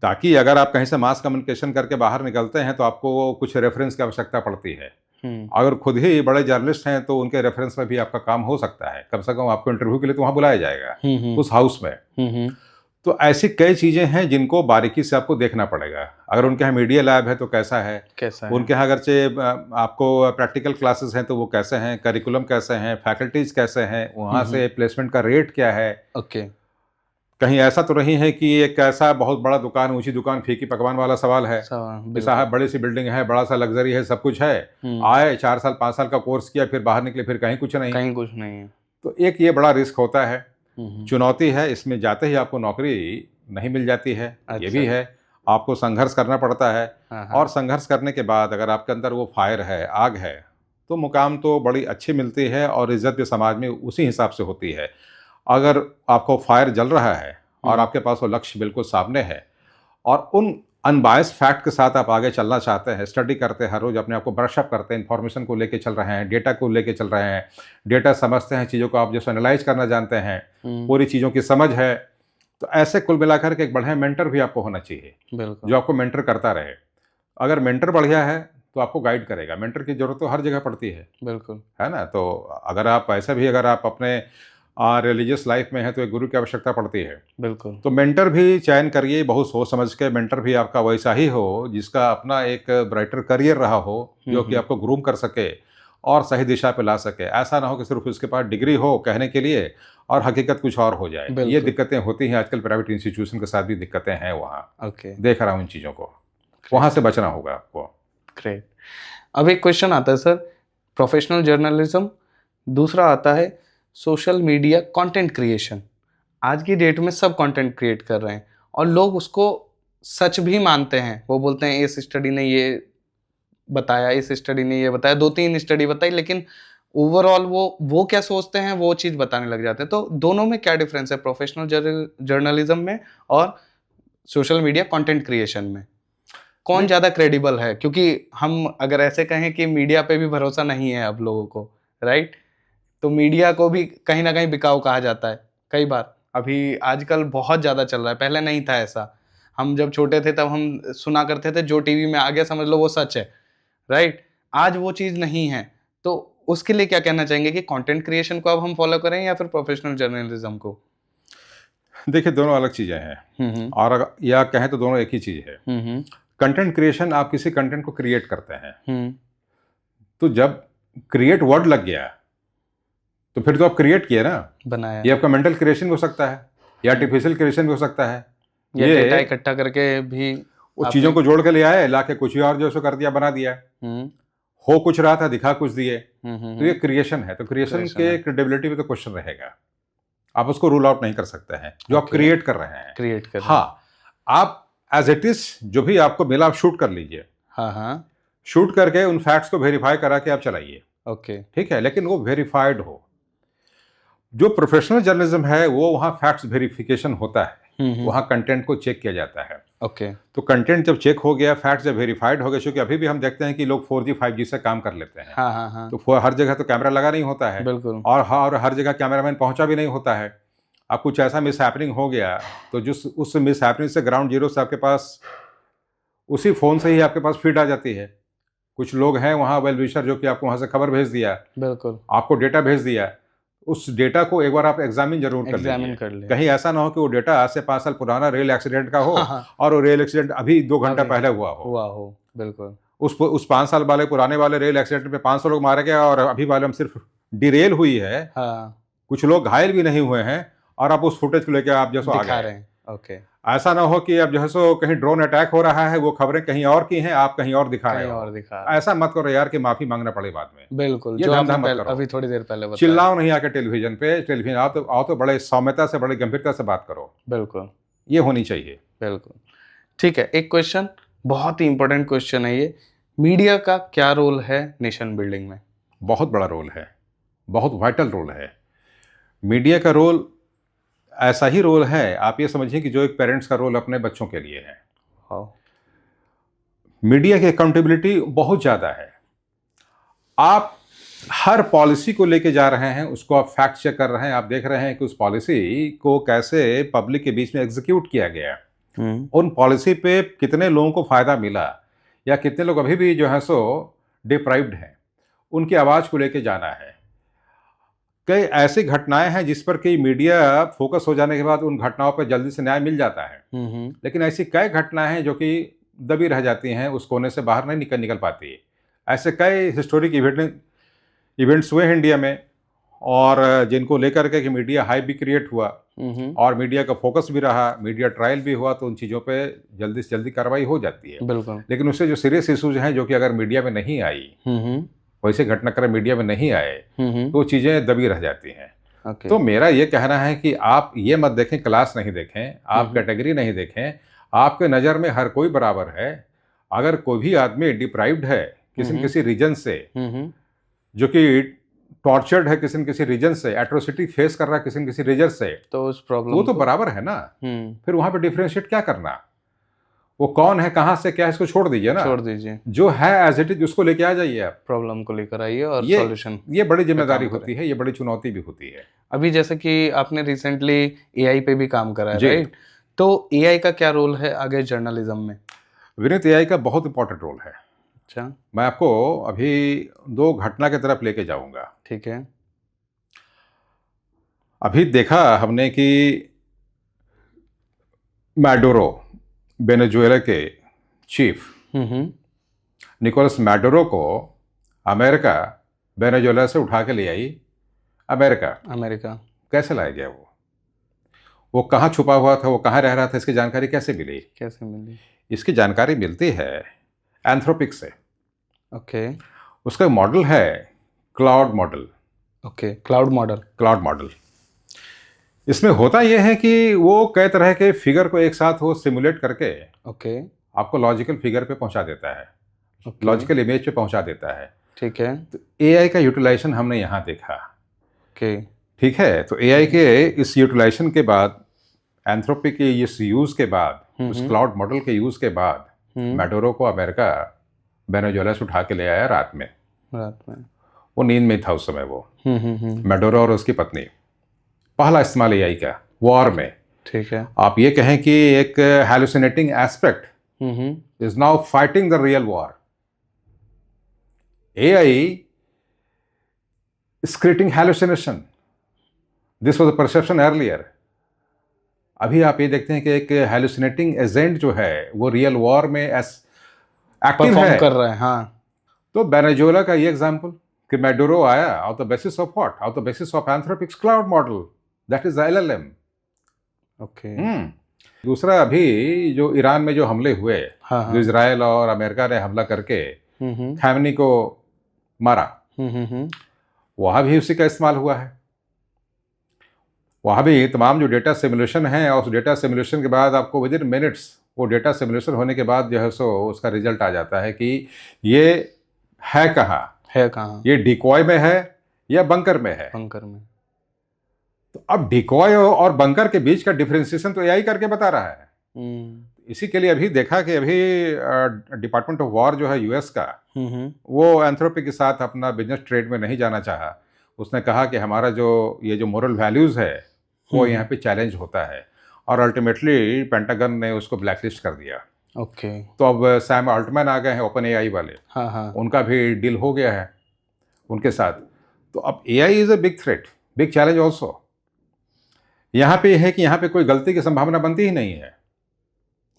ताकि अगर आप कहीं से मास कम्युनिकेशन करके बाहर निकलते हैं तो आपको कुछ रेफरेंस की आवश्यकता पड़ती है। अगर खुद ही बड़े जर्नलिस्ट हैं तो उनके रेफरेंस में भी आपका काम हो सकता है, कम से कम आपको इंटरव्यू के लिए तो वहाँ बुलाया जाएगा उस हाउस में। तो ऐसी कई चीज़ें हैं जिनको बारीकी से आपको देखना पड़ेगा। अगर उनके यहाँ मीडिया लैब है तो कैसा है, उनके यहाँ अगरचे आपको प्रैक्टिकल क्लासेस हैं तो वो कैसे हैं, करिकुलम कैसे हैं, फैकल्टीज कैसे हैं, वहाँ से प्लेसमेंट का रेट क्या है। ओके। कहीं ऐसा तो नहीं है कि एक ऐसा बहुत बड़ा दुकान, ऊंची दुकान, फीकी पकवान वाला सवाल है कि साहब बड़ी सी बिल्डिंग है, बड़ा सा लग्जरी है, सब कुछ है, आए 4 साल 5 साल का कोर्स किया, फिर बाहर निकले, फिर कहीं कुछ नहीं है। तो एक ये बड़ा रिस्क होता है, चुनौती है, इसमें जाते ही आपको नौकरी नहीं मिल जाती है। ये भी है, आपको संघर्ष करना पड़ता है। और संघर्ष करने के बाद अगर आपके अंदर वो फायर है, आग है, तो मुकाम तो बड़ी अच्छी मिलती है और इज्जत भी समाज में उसी हिसाब से होती है। अगर आपको फायर जल रहा है और आपके पास वो लक्ष्य बिल्कुल सामने है और उन अनबायस्ड फैक्ट के साथ आप आगे चलना चाहते हैं, स्टडी करते हैं, हर रोज़ अपने आप को ब्रशअप करते हैं, इन्फॉर्मेशन को लेके चल रहे हैं, डेटा को लेके चल रहे हैं, डेटा समझते हैं, चीज़ों को आप जैसे एनालाइज करना जानते हैं, पूरी चीज़ों की समझ है, तो ऐसे कुल मिलाकर के एक बढ़िया मेंटर भी आपको होना चाहिए जो आपको मेंटर करता रहे। अगर मेंटर बढ़िया है तो आपको गाइड करेगा। मेंटर की जरूरत तो हर जगह पड़ती है, बिल्कुल, है ना। तो अगर आप ऐसे भी अगर आप अपने रिलीजियस लाइफ में है तो एक गुरु की आवश्यकता पड़ती है, बिल्कुल। तो मेंटर भी चयन करिए, बहुत सोच समझ के। मेंटर भी आपका वैसा ही हो जिसका अपना एक ब्राइटर करियर रहा हो, जो कि आपको ग्रूम कर सके और सही दिशा पे ला सके। ऐसा ना हो कि सिर्फ उसके पास डिग्री हो कहने के लिए और हकीकत कुछ और हो जाए। ये दिक्कतें होती हैं आजकल, प्राइवेट इंस्टीट्यूशन के साथ भी दिक्कतें हैं वहाँ। देख रहा हूँ इन चीज़ों को, वहाँ से बचना होगा आपको। ग्रेट। अब एक क्वेश्चन आता है सर, प्रोफेशनल जर्नलिज्म, दूसरा आता है सोशल मीडिया कंटेंट क्रिएशन। आज की डेट में सब कंटेंट क्रिएट कर रहे हैं और लोग उसको सच भी मानते हैं। वो बोलते हैं इस स्टडी ने ये बताया, इस स्टडी ने ये बताया, 2-3 स्टडी बताई, लेकिन ओवरऑल वो क्या सोचते हैं वो चीज़ बताने लग जाते हैं। तो दोनों में क्या डिफरेंस है, प्रोफेशनल जर्नलिज्म में और सोशल मीडिया कंटेंट क्रिएशन में? कौन ज़्यादा क्रेडिबल है? क्योंकि हम अगर ऐसे कहें कि मीडिया पे भी भरोसा नहीं है अब लोगों को, राइट? तो मीडिया को भी कहीं ना कहीं बिकाऊ कहा जाता है कई बार। अभी आजकल बहुत ज़्यादा चल रहा है, पहले नहीं था ऐसा। हम जब छोटे थे तब हम सुना करते थे जो टीवी में आ गया समझ लो वो सच है, राइट? आज वो चीज़ नहीं है। तो उसके लिए क्या कहना चाहेंगे कि कंटेंट क्रिएशन को अब हम फॉलो करें या फिर प्रोफेशनल जर्नलिज्म को? देखिए, दोनों अलग चीज़ें हैं और या कहें तो दोनों एक ही चीज़ है। कंटेंट क्रिएशन, आप किसी कंटेंट को क्रिएट करते हैं, तो जब क्रिएट वर्ड लग गया तो फिर तो आप क्रिएट किए ना, बनाया। ये आपका मेंटल क्रिएशन हो सकता है या आर्टिफिशियल क्रिएशन हो सकता है। ये डेटा इकट्ठा करके भी उस चीज़ों को जोड़ के ले आए, ला के कुछ और जो सो कर दिया, बना दिया। हो कुछ रहा था, दिखा कुछ दिए, तो ये क्रिएशन है। तो क्रिएशन के क्रेडिबिलिटी पे तो क्वेश्चन रहेगा, आप उसको रूल आउट नहीं कर सकते हैं जो आप क्रिएट कर रहे हैं। हाँ, आप एज इट इज जो भी आपको मिला आप शूट कर लीजिए। हाँ, शूट करके उन फैक्ट्स को वेरीफाई करा के आप चलाइए। ओके, ठीक है, लेकिन वो वेरीफाइड हो। जो प्रोफेशनल जर्नलिज्म है वो वहाँ फैक्ट्स वेरिफिकेशन होता है। वहाँ कंटेंट को चेक किया जाता है। ओके। तो कंटेंट जब चेक हो गया, फैक्ट जब वेरीफाइड हो गए, क्योंकि अभी भी हम देखते हैं कि लोग 4G 5G से काम कर लेते हैं। हाँ हाँ हाँ, तो हर जगह तो कैमरा लगा नहीं होता है, बिल्कुल। और हर जगह कैमरामैन पहुंचा भी नहीं होता है। अब कुछ ऐसा मिस हैपनिंग हो गया तो जिस उस मिस हैपनिंग से ग्राउंड जीरो से आपके पास उसी फ़ोन से ही आपके पास फीड आ जाती है। कुछ लोग हैं वहाँ वेल विशर जो कि आपको वहाँ से खबर भेज दिया, बिल्कुल, आपको डेटा भेज दिया। उस डेटा को एक बार आप एग्जामिन जरूर कर एग्जामिन लीजिए। कर ले। कहीं ऐसा ना हो कि वो डेटा आज से 5 साल पुराना रेल एक्सीडेंट का हो हाँ, हाँ, और वो रेल एक्सीडेंट अभी 2 घंटा अभी पहले हुआ हो। बिल्कुल। उस 5 साल वाले पुराने वाले रेल एक्सीडेंट में 500 लोग मारे गए और अभी वाले में सिर्फ डिरेल हुई है, हाँ, कुछ लोग घायल भी नहीं हुए हैं, और आप उस फुटेज को लेकर आप जैसो आ दिखा गए। रहे हैं। ओके, ऐसा ना हो कि अब जो है सो कहीं ड्रोन अटैक हो रहा है, वो खबरें कहीं और की हैं, आप कहीं और दिखा रहे कहीं हो। और दिखा रहे हैं। ऐसा मत करो यार कि माफी मांगना पड़े बाद में। बिल्कुल, ये जो धंधा आपने मत करो। अभी थोड़ी देर पहले बताया। चिल्लाओ नहीं आके टेलीविजन पे, टेलीविजन आओ तो बड़े सौम्यता से, बड़ी गंभीरता से बात करो। बिल्कुल, ये होनी चाहिए। बिल्कुल। ठीक है, एक क्वेश्चन, बहुत ही इंपॉर्टेंट क्वेश्चन है ये। मीडिया का क्या रोल है नेशन बिल्डिंग में? बहुत बड़ा रोल है, बहुत वाइटल रोल है। मीडिया का रोल ऐसा ही रोल है, आप ये समझिए कि जो एक पेरेंट्स का रोल अपने बच्चों के लिए है। हाँ, मीडिया की अकाउंटेबिलिटी बहुत ज़्यादा है। आप हर पॉलिसी को लेके जा रहे हैं, उसको आप फैक्ट चेक कर रहे हैं, आप देख रहे हैं कि उस पॉलिसी को कैसे पब्लिक के बीच में एग्जीक्यूट किया गया, उन पॉलिसी पे कितने लोगों को फ़ायदा मिला, या कितने लोग अभी भी जो है सो डिप्राइव्ड हैं, उनकी आवाज़ को लेके जाना है। कई ऐसी घटनाएं हैं जिस पर कि मीडिया फोकस हो जाने के बाद उन घटनाओं पर जल्दी से न्याय मिल जाता है, लेकिन ऐसी कई घटनाएं हैं जो कि दबी रह जाती हैं, उस कोने से बाहर नहीं निकल पाती। ऐसे कई हिस्टोरिक इवेंट्स हुए हैं इंडिया में, और जिनको लेकर के कि मीडिया हाइप भी क्रिएट हुआ और मीडिया का फोकस भी रहा, मीडिया ट्रायल भी हुआ, तो उन चीज़ों पे जल्दी से जल्दी कार्रवाई हो जाती है। बिल्कुल। लेकिन उससे जो सीरियस इशूज हैं जो कि अगर मीडिया में नहीं आई, वैसे घटनाक्रम मीडिया में नहीं आए, तो चीज़ें दबी रह जाती हैं। ओके, तो मेरा ये कहना है कि आप ये मत देखें, क्लास नहीं देखें, आप कैटेगरी नहीं देखें, आपके नज़र में हर कोई बराबर है। अगर कोई भी आदमी डिप्राइव्ड है किसी न किसी रीजन से, जो कि टॉर्चर्ड है किसी न किसी रीजन से, एट्रोसिटी फेस कर रहा है किसी न किसी रीजन से, तो उस प्रॉब्लम वो तो बराबर है ना। फिर वहाँ पे डिफ्रेंशिएट क्या करना, वो कौन है, कहाँ से क्या है, इसको छोड़ दीजिए ना, छोड़ दीजिए, जो है एज इट इज उसको लेके आ जाइए आप, प्रॉब्लम को लेकर आइए और ये सॉल्यूशन। ये बड़ी जिम्मेदारी काम होती है, ये बड़ी चुनौती भी होती है। अभी जैसे कि आपने रिसेंटली एआई पे भी काम करा है, जी। राइट? तो एआई का क्या रोल है आगे जर्नलिज्म में? विनीत, एआई का बहुत इंपॉर्टेंट रोल है। अच्छा, मैं आपको अभी 2 घटना की तरफ लेके जाऊंगा। ठीक है। अभी देखा हमने कि मैडोरो, वेनेजुएला के चीफ निकोलस मैडोरो को अमेरिका वेनेजुएला से उठा के ले आई अमेरिका। अमेरिका कैसे लाया गया वो कहाँ छुपा हुआ था, वो कहाँ रह रहा था, इसकी जानकारी कैसे मिली? कैसे मिली? इसकी जानकारी मिलती है एंथ्रोपिक से। ओके, उसका मॉडल है cloud model. Okay, cloud model. इसमें होता यह है कि वो कई तरह के फिगर को एक साथ वो सिमुलेट करके ओके, आपको लॉजिकल फिगर पे पहुंचा देता है, ओके, लॉजिकल इमेज पे पहुंचा देता है। ठीक है। तो एआई का यूटिलाइजेशन हमने यहाँ देखा। ओके, ठीक है, तो एआई के इस यूटिलाइजेशन के बाद, एंथ्रोपिक के इस यूज़ के बाद, उस क्लाउड मॉडल के यूज़ के बाद, मैडोरो को अमेरिका वेनेजुएला से उठा के ले आया रात में। वो नींद में था उस समय वो, मैडोरो और उसकी पत्नी। पहला इस्तेमाल एआई का वॉर में। ठीक है। आप ये कहें कि एक hallucinating aspect is now fighting the real war. AI is creating hallucination. This was a perception earlier. अभी आप ये देखते हैं कि एक हैलुसिनेटिंग एजेंट जो है वो रियल वॉर में एक्टिव है, कर रहा है। हाँ, तो वेनेजुएला का ये एग्जांपल कि मैडोरो आया on the basis of what, on the basis of Anthropic's Claude model, that is the LLM. Okay. दूसरा, अभी जो ईरान में जो हमले हुए, हाँ, जो इजराइल और अमेरिका ने हमला करके खैमनी को मारा, वहाँ भी उसी का इस्तेमाल हुआ है। वहाँ भी तमाम जो डेटा सिमुलेशन है, और उस डेटा सिमुलेशन के बाद आपको विद इन मिनट्स, वो डेटा सिमुलेशन होने के बाद जो है सो उसका रिजल्ट आ जाता है कि ये है कहाँ, कहाँ, ये डिकॉय में है या बंकर में है। बंकर में। तो अब डिकॉय और बंकर के बीच का डिफरेंशिएशन तो एआई करके बता रहा है। इसी के लिए अभी देखा कि अभी डिपार्टमेंट ऑफ वॉर जो है यूएस का, वो एंथ्रोपी के साथ अपना बिजनेस ट्रेड में नहीं जाना चाहा। उसने कहा कि हमारा जो ये जो मोरल वैल्यूज़ है वो यहाँ पे चैलेंज होता है, और अल्टीमेटली पेंटागन ने उसको ब्लैकलिस्ट कर दिया। ओके। तो अब सैम अल्टमैन आ गए हैं ओपन एआई वाले, हाँ। उनका भी डील हो गया है उनके साथ। तो अब AI is a big threat, big challenge also. यहाँ पे है कि यहाँ पे कोई गलती की संभावना बनती ही नहीं है,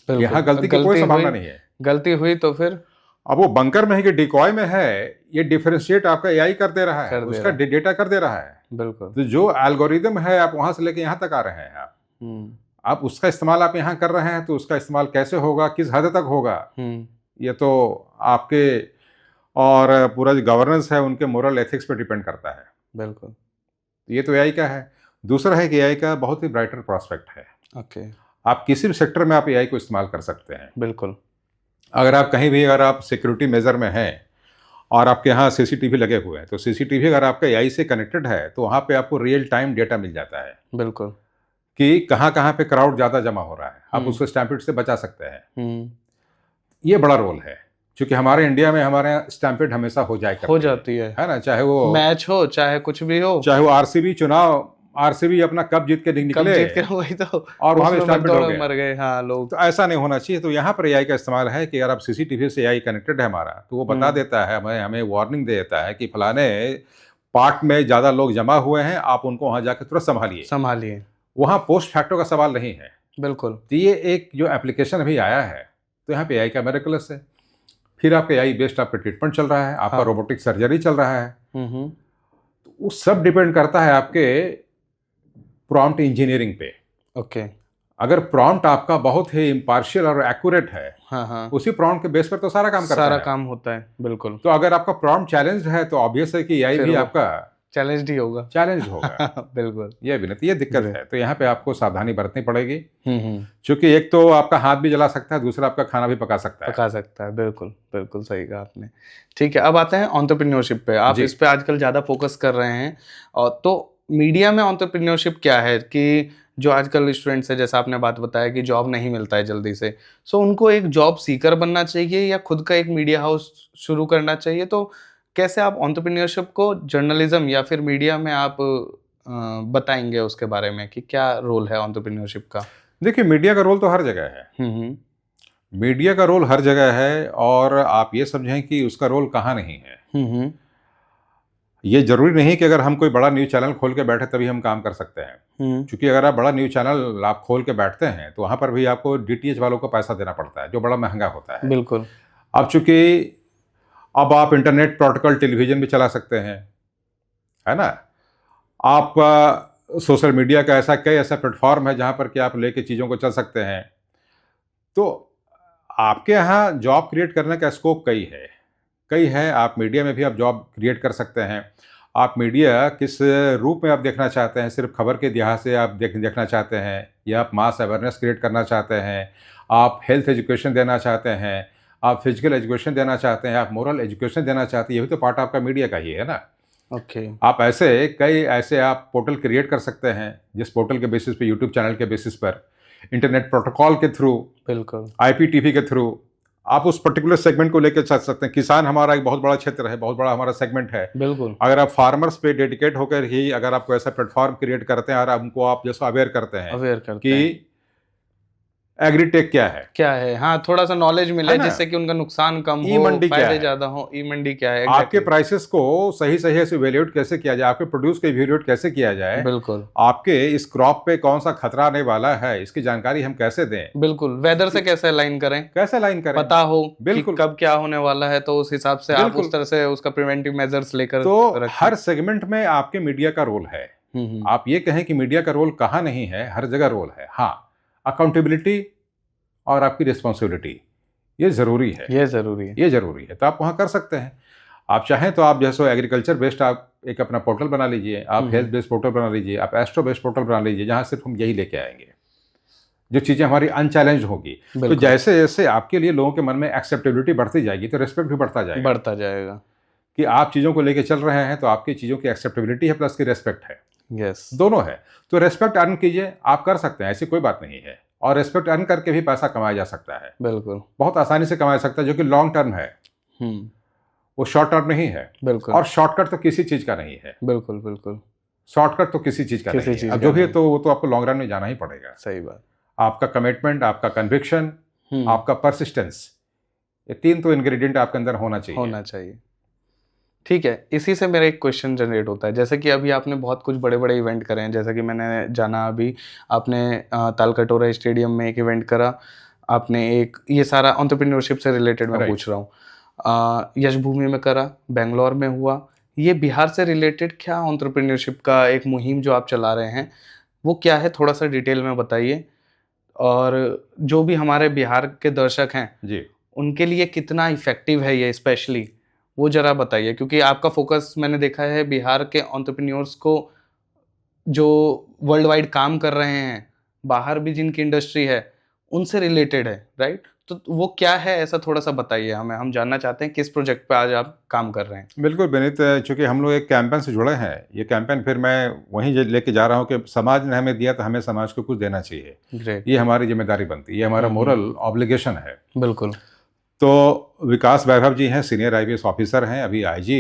यहाँ गलती की कोई संभावना नहीं है। गलती हुई तो फिर अब वो बंकर में है कि डिकॉय में है, ये डिफरेंशिएट आपका एआई कर दे रहा है, उसका डेटा कर दे रहा है। बिल्कुल। तो जो एल्गोरिदम है आप वहां से लेके यहाँ तक आ रहे हैं, आप उसका इस्तेमाल आप यहाँ कर रहे हैं, तो उसका इस्तेमाल कैसे होगा, किस हद तक होगा, ये तो आपके और पूरा जो गवर्नेंस है उनके मोरल एथिक्स पे डिपेंड करता है। बिल्कुल। ये तो एआई का है। दूसरा है कि एआई का बहुत ही ब्राइटर प्रॉस्पेक्ट है। ओके। आप किसी भी सेक्टर में आप एआई को इस्तेमाल कर सकते हैं। बिल्कुल। अगर आप कहीं भी, अगर आप सिक्योरिटी मेजर में हैं और आपके यहाँ सीसीटीवी लगे हुए हैं, तो सीसीटीवी अगर आपका एआई से कनेक्टेड है तो वहाँ पे आपको रियल टाइम डेटा मिल जाता है। बिल्कुल। कि कहाँ पे क्राउड ज़्यादा जमा हो रहा है, आप उसको स्टैम्पिड से बचा सकते हैं। ये बड़ा रोल है, क्योंकि हमारे इंडिया में हमारे यहाँ स्टैम्पिड हमेशा हो जाती है ना, चाहे वो मैच हो चाहे कुछ भी हो, चाहे वो आरसीबी चुनाव, आरसीबी अपना कप जीत के निकले, वही तो, और वहाँ स्टैम्पिड हो गए, मर गए। हाँ लोग। तो ऐसा नहीं होना चाहिए। तो यहाँ पर एआई का इस्तेमाल है कि अगर आप सीसीटीवी से एआई कनेक्टेड है हमारा, तो वो बता देता है, हमें वार्निंग दे देता है कि फलाने पार्ट में ज़्यादा लोग जमा हुए हैं, आप उनको वहाँ जाकर तुरंत संभालिए। वहाँ पोस्ट फैक्टो का सवाल नहीं है। बिल्कुल। तो ये एक जो एप्लीकेशन अभी आया है, तो यहाँ पे एआई का मिरेकल्स है। फिर आपका एआई बेस्ड आपका ट्रीटमेंट चल रहा है, आपका रोबोटिक सर्जरी चल रहा है। तो वो सब डिपेंड करता है आपके प्रॉम्प्ट इंजीनियरिंग पे। ओके। अगर प्रॉम्प्ट आपका बहुत ही इम्पार्शियल और एक्यूरेट है, उसी प्रॉम्प्ट के बेस पर तो सारा काम होता है। बिल्कुल। तो अगर आपका प्रॉम्प्ट चैलेंज है तो ऑब्वियस है कि एआई भी आपका चैलेंज ही होगा। बिल्कुल। ये भी नहीं, ये दिक्कत है। तो यहाँ पे आपको सावधानी बरतनी पड़ेगी, क्योंकि एक तो आपका हाथ भी जला सकता है, दूसरा आपका खाना भी पका सकता है। बिल्कुल सही कहा आपने। ठीक है, अब आते हैं एंटरप्रेन्योरशिप पे। आप इस पे आजकल ज़्यादा फोकस कर रहे हैं, और तो मीडिया में एंटरप्रेन्योरशिप क्या है कि जो आजकल स्टूडेंट्स है, जैसा आपने बात बताया कि जॉब नहीं मिलता है जल्दी से, सो उनको एक जॉब सीकर बनना चाहिए या खुद का एक मीडिया हाउस शुरू करना चाहिए। तो कैसे आप एंटरप्रेन्योरशिप को जर्नलिज्म या फिर मीडिया में आप बताएंगे उसके बारे में कि क्या रोल है एंटरप्रेन्योरशिप का? देखिए, मीडिया का रोल तो हर जगह है। मीडिया का रोल हर जगह है, और आप ये समझें कि उसका रोल कहाँ नहीं है। ये जरूरी नहीं कि अगर हम कोई बड़ा न्यूज़ चैनल खोल के बैठे तभी हम काम कर सकते हैं, क्योंकि अगर आप बड़ा न्यूज़ चैनल आप खोल के बैठते हैं तो वहाँ पर भी आपको डीटीएच वालों को पैसा देना पड़ता है, जो बड़ा महंगा होता है। बिल्कुल। अब चूंकि अब आप इंटरनेट प्रोटोकॉल टेलीविज़न भी चला सकते हैं, है ना। आप सोशल मीडिया का कई ऐसा प्लेटफॉर्म है जहाँ पर कि आप लेके चीज़ों को चल सकते हैं। तो आपके यहाँ जॉब क्रिएट करने का स्कोप कई है। आप मीडिया में भी आप जॉब क्रिएट कर सकते हैं। आप मीडिया किस रूप में आप देखना चाहते हैं, सिर्फ खबर के लिहाज से आप देखना चाहते हैं, या आप मास अवेयरनेस क्रिएट करना चाहते हैं, आप हेल्थ एजुकेशन देना चाहते हैं, आप फिजिकल एजुकेशन देना चाहते हैं, आप मोरल एजुकेशन देना चाहते हैं, ये भी तो पार्ट आपका मीडिया का ही है ना। ओके। आप कई ऐसे आप पोर्टल क्रिएट कर सकते हैं, जिस पोर्टल के बेसिस पे, यूट्यूब चैनल के बेसिस पर, इंटरनेट प्रोटोकॉल के थ्रू, बिल्कुल, IPTV के थ्रू आप उस पर्टिकुलर सेगमेंट को लेकर चल सकते हैं। किसान हमारा एक बहुत बड़ा क्षेत्र है, बहुत बड़ा हमारा सेगमेंट है। बिल्कुल। अगर आप फार्मर्स पे डेडिकेट होकर ही अगर आपको ऐसा प्लेटफॉर्म क्रिएट करते हैं और उनको आप जैसा अवेयर करते हैं कि एग्रीटेक क्या है, हाँ, थोड़ा सा नॉलेज मिले जिससे कि उनका नुकसान कम हो, फायदे ज्यादा हो। ई मंडी क्या है, आपके प्राइसेस को सही से इवैल्यूएट कैसे किया जाए, आपके प्रोड्यूस को इवैल्यूएट कैसे किया जाए, बिल्कुल, आपके इस क्रॉप पे कौन सा खतरा आने वाला है, इसकी जानकारी हम कैसे दें, बिल्कुल, वेदर से कैसे लाइन करें, पता हो बिल्कुल कब क्या होने वाला है, तो उस हिसाब से आप उस तरह से उसका प्रिवेंटिव मेजर्स लेकर। तो हर सेगमेंट में आपके मीडिया का रोल है। आप ये कहें कि मीडिया का रोल कहाँ नहीं है, हर जगह रोल है। हाँ, अकाउंटेबिलिटी और आपकी रिस्पॉन्सिबिलिटी ये जरूरी है, तो आप वहाँ कर सकते हैं। आप चाहें तो आप जैसे एग्रीकल्चर बेस्ड आप एक अपना पोर्टल बना लीजिए, आप हेल्थ बेस्ड पोर्टल बना लीजिए, आप एस्ट्रो बेस्ड पोर्टल बना लीजिए, जहाँ सिर्फ हम यही लेके आएंगे, जो चीज़ें हमारी अनचैलेंज होगी। तो जैसे जैसे आपके लिए लोगों के मन में एक्सेप्टेबिलिटी बढ़ती जाएगी, तो रिस्पेक्ट भी बढ़ता जाएगा कि आप चीज़ों को लेके चल रहे हैं, तो आपकी चीज़ों की एक्सेप्टेबिलिटी है प्लस की रेस्पेक्ट है। यस, दोनों है। तो रेस्पेक्ट अर्न कीजिए, आप कर सकते हैं, ऐसी कोई बात नहीं है। और रेस्पेक्ट अर्न करके भी पैसा कमाया जा सकता है, बिल्कुल। बहुत आसानी से कमाया जा सकता है, जो कि लॉन्ग टर्म है, हम्म, वो शॉर्ट टर्म नहीं है। बिल्कुल और शॉर्टकट तो किसी चीज का नहीं है, बिल्कुल बिल्कुल, शॉर्टकट तो किसी चीज का किसी नहीं है। चीज अब का जो भी है नहीं। तो वो तो आपको लॉन्ग रन में जाना ही पड़ेगा। सही बात। आपका कमिटमेंट, आपका कन्विक्शन, हम्म, आपका परसिस्टेंस, ये तीन तो इंग्रेडिएंट आपके अंदर होना चाहिए। होना चाहिए। ठीक है, इसी से मेरा एक क्वेश्चन जनरेट होता है, जैसे कि अभी आपने बहुत कुछ बड़े बड़े इवेंट करे हैं, जैसे कि मैंने जाना अभी आपने तालकटोरा स्टेडियम में एक इवेंट करा, आपने एक ये सारा एंटरप्रेन्योरशिप से रिलेटेड मैं Right. पूछ रहा हूँ, यश भूमि में करा, बेंगलोर में हुआ, ये बिहार से रिलेटेड क्या एंटरप्रेन्योरशिप का एक मुहिम जो आप चला रहे हैं वो क्या है, थोड़ा सा डिटेल में बताइए। और जो भी हमारे बिहार के दर्शक हैं जी, उनके लिए कितना इफेक्टिव है ये स्पेशली, वो जरा बताइए, क्योंकि आपका फोकस मैंने देखा है बिहार के एंटरप्रेन्योर्स को जो वर्ल्ड वाइड काम कर रहे हैं, बाहर भी जिनकी इंडस्ट्री है उनसे रिलेटेड है, राइट? तो वो क्या है ऐसा थोड़ा सा बताइए हमें, हम जानना चाहते हैं किस प्रोजेक्ट पे आज आप काम कर रहे हैं। बिल्कुल विनीत, चूंकि हम लोग एक कैंपेन से जुड़े हैं, ये कैंपेन फिर मैं वहीं लेके जा रहा हूँ कि समाज ने हमें दिया तो हमें समाज को कुछ देना चाहिए। ग्रेट, ये हमारी जिम्मेदारी बनती है, ये हमारा मोरल ऑब्लिगेशन है। बिल्कुल। तो विकास वैभव जी हैं, सीनियर आईपीएस ऑफिसर हैं, अभी आईजी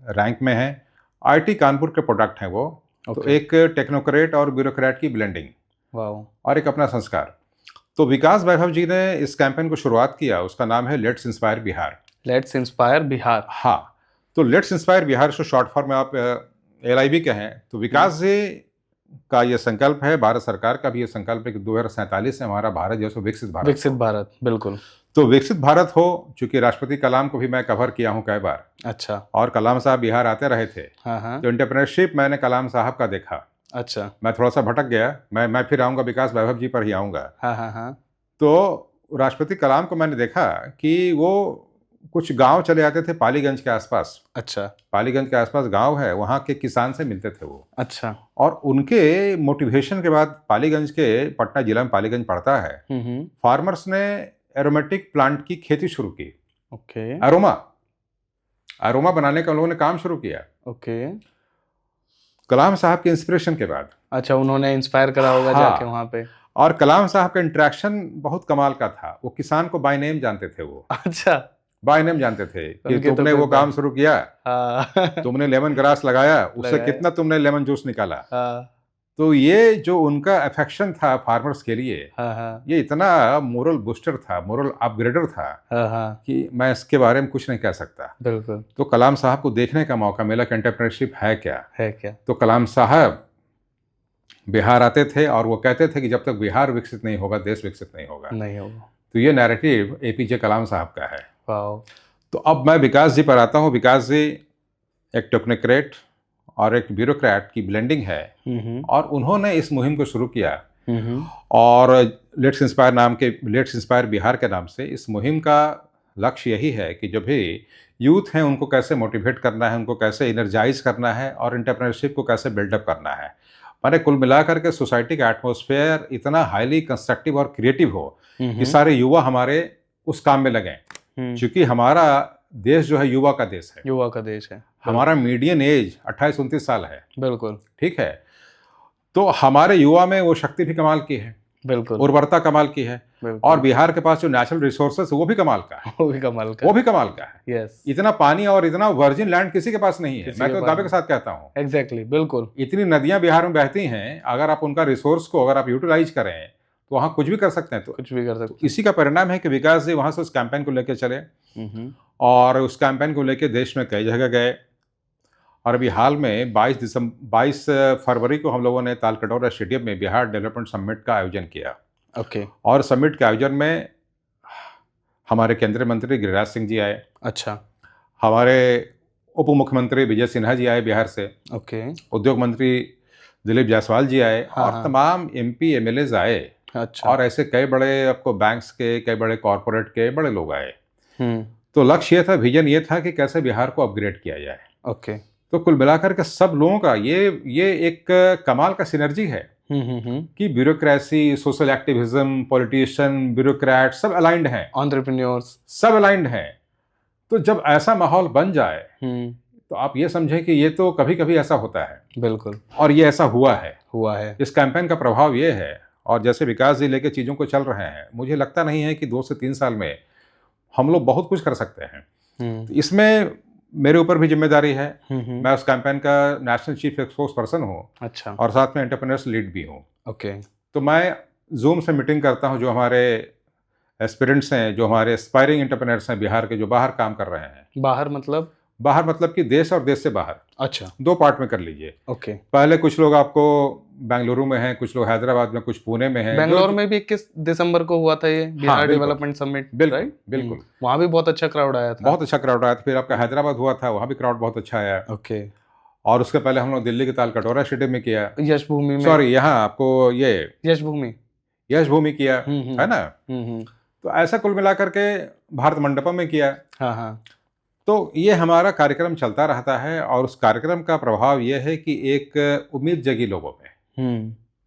रैंक में हैं, आईटी कानपुर के प्रोडक्ट हैं वो। तो Okay. एक टेक्नोक्रेट और ब्यूरोक्रेट की ब्लेंडिंग वाओ, और एक अपना संस्कार। तो विकास वैभव जी ने इस कैंपेन को शुरुआत किया, उसका नाम है let's inspire Bihar. Let's inspire Bihar. हाँ, तो लेट्स इंस्पायर बिहार को शॉर्ट फॉर्म में आप LIB कहें तो विकास जी का ये संकल्प है, भारत सरकार का भी ये संकल्प है कि 2047 में हमारा भारत जो सो विकसित भारत विकसित हो। भारत, बिल्कुल। तो विकसित भारत हो, चूंकि राष्ट्रपति कलाम को भी मैं कवर किया हूँ कई बार, अच्छा, और कलाम साहब बिहार आते रहे थे, हाँ हाँ, तो एंटरप्रेन्योरशिप मैंने कलाम साहब का देखा। अच्छा, मैं थोड़ा सा भटक गया, मैं फिर आऊँगा विकास वैभव जी पर ही आऊँगा। हाँ हाँ हाँ, तो राष्ट्रपति कलाम को मैंने देखा कि वो कुछ गांव चले जाते थे पालीगंज के आसपास, अच्छा पालीगंज के आसपास गांव है, वहाँ के किसान से मिलते थे वो। अच्छा, और उनके मोटिवेशन के बाद पालीगंज के, पटना जिला में पालीगंज पड़ता है, फार्मर्स ने एरोमेटिक प्लांट की खेती शुरू की। ओके अरोमा बनाने का उन लोगों ने काम शुरू किया ओके, कलाम साहब के इंस्पिरेशन के बाद। अच्छा, उन्होंने इंस्पायर करा होगा हाँ। जाके वहाँ पे। और कलाम साहब का इंटरेक्शन बहुत कमाल का था, वो किसान को बाय नेम जानते थे, वो अच्छा, बाय नेम जानते थे कि उनके तो तुमने कोई वो काम शुरू किया, हाँ तुमने लेमन ग्रास लगाया, उससे लगाया। कितना तुमने लेमन जूस निकाला। हाँ तो ये जो उनका अफेक्शन था फार्मर्स के लिए, हाँ हाँ ये इतना मोरल बूस्टर था, मोरल अपग्रेडर था हाँ, कि मैं इसके बारे में कुछ नहीं कह सकता। बिल्कुल। तो कलाम साहब को देखने का मौका मिला कि एंटरप्रेन्योरशिप है क्या। है क्या? तो कलाम साहब बिहार आते थे और वो कहते थे कि जब तक बिहार विकसित नहीं होगा देश विकसित नहीं होगा। नहीं होगा। तो ये नैरेटिव APJ कलाम साहब का है। वाओ, तो अब मैं विकास जी पर आता हूँ। विकास जी एक टेक्नोक्रेट और एक ब्यूरोक्रेट की ब्लेंडिंग है, और उन्होंने इस मुहिम को शुरू किया, और लेट्स इंस्पायर बिहार के नाम से इस मुहिम का लक्ष्य यही है कि जो भी यूथ हैं उनको कैसे मोटिवेट करना है, उनको कैसे इनर्जाइज करना है, और एंटरप्रेन्योरशिप को कैसे बिल्डअप करना है। माने कुल मिलाकर के सोसाइटी का एटमॉस्फेयर इतना हाईली कंस्ट्रक्टिव और क्रिएटिव हो कि सारे युवा हमारे उस काम में लगें। क्योंकि हमारा देश जो है युवा का देश है, युवा का देश है। हमारा मीडियन एज 28-29 साल है, बिल्कुल ठीक है। तो हमारे युवा में वो शक्ति भी कमाल की है, बिल्कुल, उर्वरता कमाल की है, बिल्कुल। और बिहार के पास जो नेचुरल रिसोर्सेस वो भी कमाल का है, वो भी कमाल का, वो भी कमाल का है। यस, इतना पानी और इतना वर्जिन लैंड किसी के पास नहीं है, किसी मैं के तो पास दावे के साथ कहता हूँ। एग्जैक्टली, बिल्कुल। इतनी नदियां बिहार में बहती हैं, अगर आप उनका रिसोर्स को अगर आप यूटिलाइज करें तो वहाँ कुछ भी कर सकते हैं। तो कुछ भी कर सकते हैं। इसी का परिणाम है कि विकास जी वहाँ से उस कैंपेन को लेकर चले, और उस कैंपेन को लेकर देश में कई जगह गए। और अभी हाल में 22 फरवरी को हम लोगों ने तालकटोरा स्टेडियम में बिहार डेवलपमेंट समिट का आयोजन किया। ओके, और समिट के आयोजन में हमारे केंद्रीय मंत्री गिरिराज सिंह जी आए, अच्छा, हमारे उप मुख्यमंत्री विजय सिन्हा जी आए बिहार से, ओके, उद्योग मंत्री दिलीप जायसवाल जी आए, हाँ, और हाँ। तमाम MP MLAs आए, अच्छा, और ऐसे कई बड़े आपको बैंक्स के, कई बड़े कॉरपोरेट के बड़े लोग आए। हम्म, तो लक्ष्य ये था, विजन ये था कि कैसे बिहार को अपग्रेड किया जाए। ओके, तो कुल मिलाकर के सब लोगों का ये एक कमाल का सिनर्जी है कि bureaucracy, social activism, politician, bureaucrat सब अलाइंड हैं, एंटरप्रेन्योर्स, सब अलाइंड हैं। तो जब ऐसा माहौल बन जाए तो आप ये समझें कि ये तो कभी कभी ऐसा होता है, बिल्कुल और ये ऐसा हुआ है। है। इस कैंपेन का प्रभाव ये है, और जैसे विकास जी लेके चीज़ों को चल रहे हैं, मुझे लगता नहीं है कि 2 से 3 साल में हम लोग बहुत कुछ कर सकते हैं। तो इसमें मेरे ऊपर भी जिम्मेदारी है। मैं उस कैंपेन का नेशनल चीफ स्पोक्स पर्सन हूँ, अच्छा, और साथ में एंटरप्रेन्योर्स लीड भी हूँ। ओके, तो मैं जूम से मीटिंग करता हूँ जो हमारे एस्पिरेंट्स हैं, जो हमारे एस्पायरिंग एंटरप्रेन्योर्स हैं बिहार के, जो बाहर काम कर रहे हैं। बाहर मतलब? बाहर मतलब कि देश और देश से बाहर, अच्छा, 2 पार्ट में कर लीजिए। ओके। पहले कुछ लोग आपको बेंगलुरु में हैं, कुछ लोग हैदराबाद में, कुछ पुणे में हैं। बेंगलोर में भी 21 दिसंबर को हुआ था ये बिहार बिल्कुल, डेवलपमेंट समिट, बिल्कुल, राइट? बिल्कुल। वहाँ भी बहुत अच्छा क्राउड आया था। बहुत अच्छा क्राउड आया था। फिर आपका हैदराबाद हुआ था, वहाँ भी क्राउड बहुत अच्छा आया। ओके। और उसके पहले हम लोग दिल्ली के तालकटोरा स्टेडियम में किया। यश भूमि में। सॉरी, यहाँ आपको ये यश भूमि। यश भूमि किया, है ना? हम्म। तो ऐसा कुल मिलाकर के भारत मंडपम में किया। हाँ हाँ। तो ये हमारा कार्यक्रम चलता रहता है, और उस कार्यक्रम का प्रभाव ये है कि एक उम्मीद जगी लोगों में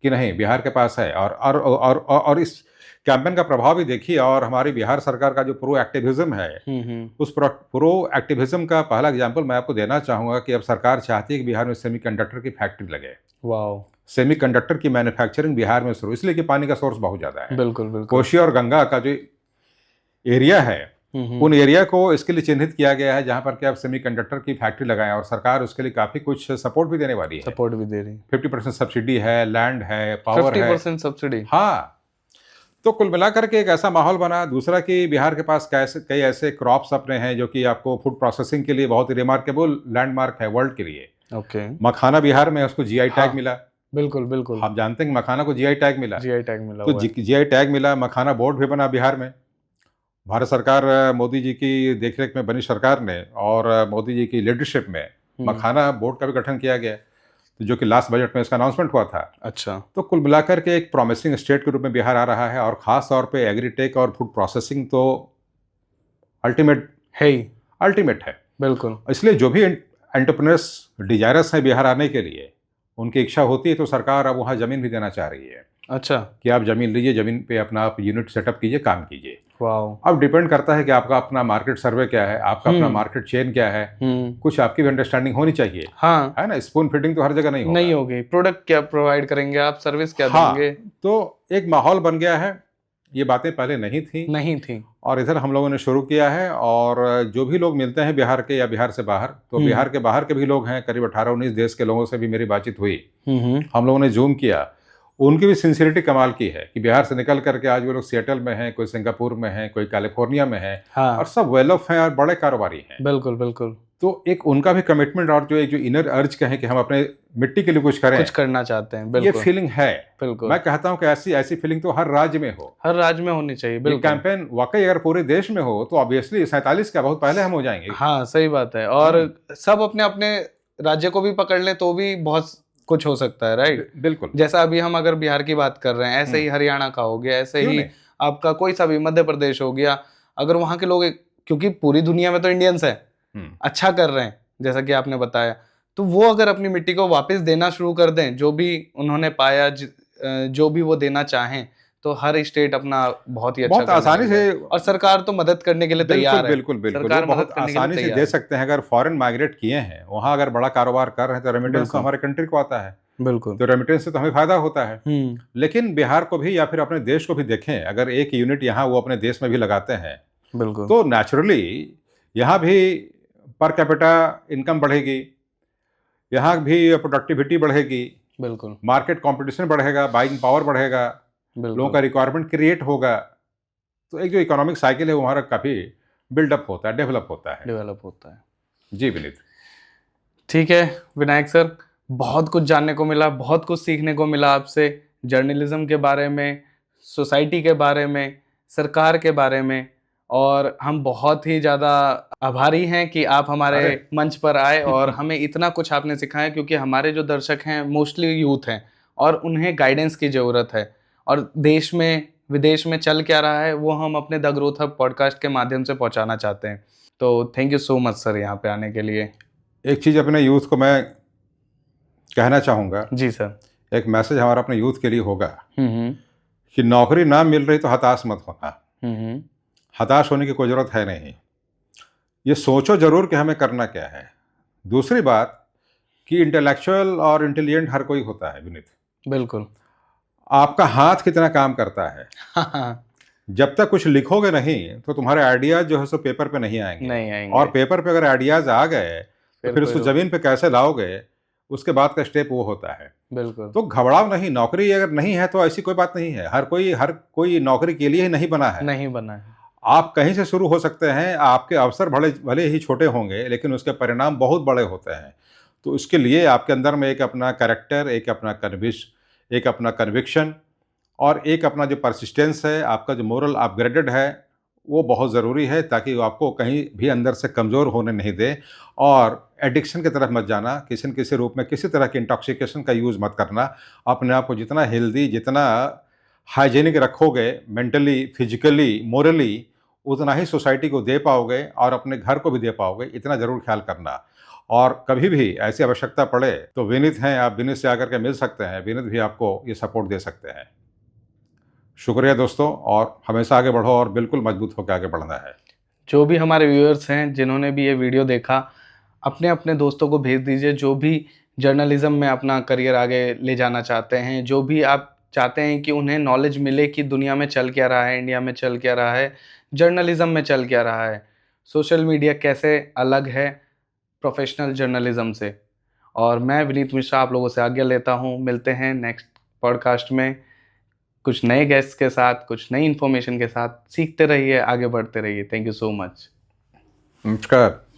कि नहीं, बिहार के पास है। और इस कैंपेन का प्रभाव भी देखिए, और हमारी बिहार सरकार का जो प्रो एक्टिविज्म है, उस प्रो एक्टिविज्म का पहला एग्जांपल मैं आपको देना चाहूँगा कि अब सरकार चाहती है कि बिहार में सेमीकंडक्टर की फैक्ट्री लगे। वाओ। सेमीकंडक्टर की मैन्युफैक्चरिंग बिहार में शुरू, इसलिए कि पानी का सोर्स बहुत ज़्यादा है। बिल्कुल बिल्कुल। कोशी और गंगा का जो एरिया है, उन एरिया को इसके लिए चिन्हित किया गया है जहां पर कि आप सेमीकंडक्टर की फैक्ट्री लगाएं, और सरकार उसके लिए काफ़ी कुछ सपोर्ट भी देने वाली है। सपोर्ट भी दे रही। 50% सब्सिडी है, लैंड है, पावर है। 50% सब्सिडी। हाँ। तो कुल मिलाकर के एक ऐसा माहौल बना। दूसरा कि बिहार के पास कई ऐसे क्रॉप्स अपने हैं जो कि आपको फूड प्रोसेसिंग के लिए बहुत ही रिमार्केबल लैंडमार्क है वर्ल्ड के लिए। ओके। मखाना बिहार में, उसको जीआई टैग हाँ, मिला। बिल्कुल बिल्कुल। आप जानते हैं कि मखाना को जीआई टैग मिला। जीआई टैग मिला तो हुआ है। जीआई टैग मिला, मखाना बोर्ड भी बना बिहार में। भारत सरकार मोदी जी की देखरेख में बनी सरकार ने, और मोदी जी की लीडरशिप में मखाना बोर्ड का भी गठन किया गया, तो जो कि लास्ट बजट में इसका अनाउंसमेंट हुआ था। अच्छा। तो कुल मिलाकर के एक प्रॉमिसिंग स्टेट के रूप में बिहार आ रहा है, और ख़ास तौर पे एग्रीटेक और फूड प्रोसेसिंग तो अल्टीमेट है ही। अल्टीमेट है। बिल्कुल। इसलिए जो भी एंटरप्रेन्योर्स डिजायरस हैं बिहार आने के लिए, उनकी इच्छा होती है तो सरकार अब वहाँ ज़मीन भी देना चाह रही है अच्छा। कि आप ज़मीन लीजिए, ज़मीन पे अपना आप यूनिट सेटअप कीजिए, काम कीजिए। वाओ। अब डिपेंड करता है कि आपका अपना मार्केट सर्वे क्या है, आपका अपना मार्केट चेन क्या है। कुछ आपकी भी अंडरस्टैंडिंग होनी चाहिए। हाँ, है ना? स्पून फीडिंग तो हर जगह नहीं होगा। नहीं होगी। प्रोडक्ट क्या प्रोवाइड करेंगे आप, सर्विस क्या देंगे? तो एक माहौल बन गया है। ये बातें पहले नहीं थी, और इधर हम लोगों ने शुरू किया है। और जो भी लोग मिलते हैं बिहार के या बिहार से बाहर, तो बिहार के बाहर के भी लोग हैं, करीब 18-19 देश के लोगों से भी मेरी बातचीत हुई। हम लोगों ने जूम किया। उनकी भी सिंसियरिटी कमाल की है कि बिहार से निकल करके आज वो लोग सिएटल में हैं, कोई सिंगापुर में है, कोई कैलिफोर्निया में है। हाँ। और सब वेल ऑफ हैं और बड़े कारोबारी हैं। बिल्कुल बिल्कुल। तो एक उनका भी कमिटमेंट, और जो एक जो इनर अर्ज कहें कि हम अपने मिट्टी के लिए कुछ करें, कुछ करना चाहते हैं। ये बिल्कुल। फीलिंग है। बिल्कुल। मैं कहता हूं कि ऐसी फीलिंग तो हर राज्य में हो, हर राज्य में होनी चाहिए। ये बिल्कुल। कैंपेन वाकई अगर पूरे देश में हो तो ऑब्वियसली 47 का बहुत पहले हम हो जाएंगे। हाँ, सही बात है। और सब अपने अपने राज्य को भी पकड़ लें तो भी बहुत कुछ हो सकता है, राइट? बिल्कुल। जैसा अभी हम अगर बिहार की बात कर रहे हैं, ऐसे ही हरियाणा का हो गया, ऐसे ही आपका कोई सा भी मध्य प्रदेश हो गया। अगर वहाँ के लोग, क्योंकि पूरी दुनिया में तो इंडियंस है, अच्छा कर रहे हैं जैसा कि आपने बताया, तो वो अगर अपनी मिट्टी को वापस देना शुरू कर दें, जो भी उन्होंने पाया, जो भी वो देना चाहें, तो हर स्टेट अपना बहुत ही अच्छा बहुत आसानी से, और सरकार तो मदद करने के लिए तैयार है। बिल्कुल सरकार बहुत मदद करने के लिए आसानी से तैयार दे है। सकते हैं। अगर फॉरेन माइग्रेट किए हैं, वहाँ अगर बड़ा कारोबार कर रहे हैं, तो रेमिटेंस तो हमारे कंट्री को आता है। बिल्कुल। तो रेमिटेंस से तो हमें फायदा होता है। लेकिन बिहार को भी या फिर अपने देश को भी देखें, अगर एक यूनिट यहाँ वो अपने देश में भी लगाते हैं, बिल्कुल, तो नेचुरली यहाँ भी पर कैपिटा इनकम बढ़ेगी, यहाँ भी प्रोडक्टिविटी बढ़ेगी, बिल्कुल, मार्केट कंपटीशन बढ़ेगा, बाइंग पावर बढ़ेगा, लोगों का रिक्वायरमेंट क्रिएट होगा। तो एक जो इकोनॉमिक साइकिल है वो हमारा काफ़ी बिल्डअप होता है, डेवलप होता है। जी विनीत। ठीक है विनायक सर, बहुत कुछ जानने को मिला, बहुत कुछ सीखने को मिला आपसे, जर्नलिज्म के बारे में, सोसाइटी के बारे में, सरकार के बारे में। और हम बहुत ही ज़्यादा आभारी हैं कि आप हमारे मंच पर आए और हमें इतना कुछ आपने सिखाया, क्योंकि हमारे जो दर्शक हैं मोस्टली यूथ हैं और उन्हें गाइडेंस की ज़रूरत है। और देश में विदेश में चल क्या रहा है वो हम अपने द ग्रोथ हब पॉडकास्ट के माध्यम से पहुंचाना चाहते हैं। तो thank you so much sir यहाँ पे आने के लिए। एक चीज़ अपने यूथ को मैं कहना चाहूँगा। जी सर। एक मैसेज हमारा अपने यूथ के लिए होगा कि नौकरी ना मिल रही तो हताश मत होना। हताश होने की कोई ज़रूरत है नहीं। ये सोचो ज़रूर कि हमें करना क्या है। दूसरी बात कि इंटेलेक्चुअल और इंटेलिजेंट हर कोई होता है विनीत। बिल्कुल। आपका हाथ कितना काम करता है, हाँ, जब तक कुछ लिखोगे नहीं तो तुम्हारे आइडियाज जो है सो पेपर पे नहीं आएंगे। नहीं आएंगे। और पेपर पे अगर आइडियाज आ गए तो फिर फिर कोई उसको रोक। जमीन पे कैसे लाओगे, उसके बाद का स्टेप वो होता है। बिल्कुल। तो घबराओ नहीं, नौकरी अगर नहीं है तो ऐसी कोई बात नहीं है। हर कोई नौकरी के लिए ही नहीं बना है। नहीं बना है। आप कहीं से शुरू हो सकते हैं, आपके अवसर भले भले ही छोटे होंगे लेकिन उसके परिणाम बहुत बड़े होते हैं। तो उसके लिए आपके अंदर में एक अपना कैरेक्टर, एक अपना कन्विक्शन और एक अपना जो परसिस्टेंस है, आपका जो मोरल अपग्रेडेड है, वो बहुत ज़रूरी है, ताकि वो आपको कहीं भी अंदर से कमज़ोर होने नहीं दे। और एडिक्शन की तरफ मत जाना, किसी न किसी रूप में किसी तरह की इंटॉक्सिकेशन का यूज़ मत करना। अपने आप को जितना हेल्दी, जितना हाइजीनिक रखोगे मेंटली, फिजिकली, मोरली, उतना ही सोसाइटी को दे पाओगे और अपने घर को भी दे पाओगे। इतना ज़रूर ख्याल करना। और कभी भी ऐसी आवश्यकता पड़े तो विनीत हैं, आप विनीत से आकर के मिल सकते हैं। विनीत भी आपको ये सपोर्ट दे सकते हैं। शुक्रिया दोस्तों, और हमेशा आगे बढ़ो और बिल्कुल मजबूत होकर आगे बढ़ना है। जो भी हमारे व्यूअर्स हैं जिन्होंने भी ये वीडियो देखा, अपने अपने दोस्तों को भेज दीजिए। जो भी जर्नलिज्म में अपना करियर आगे ले जाना चाहते हैं, जो भी आप चाहते हैं कि उन्हें नॉलेज मिले कि दुनिया में चल क्या रहा है, इंडिया में चल क्या रहा है, जर्नलिज्म में चल क्या रहा है, सोशल मीडिया कैसे अलग है प्रोफेशनल जर्नलिज्म से। और मैं विनीत मिश्रा आप लोगों से आज्ञा लेता हूँ। मिलते हैं नेक्स्ट पॉडकास्ट में कुछ नए गेस्ट के साथ, कुछ नई इन्फॉर्मेशन के साथ। सीखते रहिए, आगे बढ़ते रहिए। Thank you so much. नमस्कार।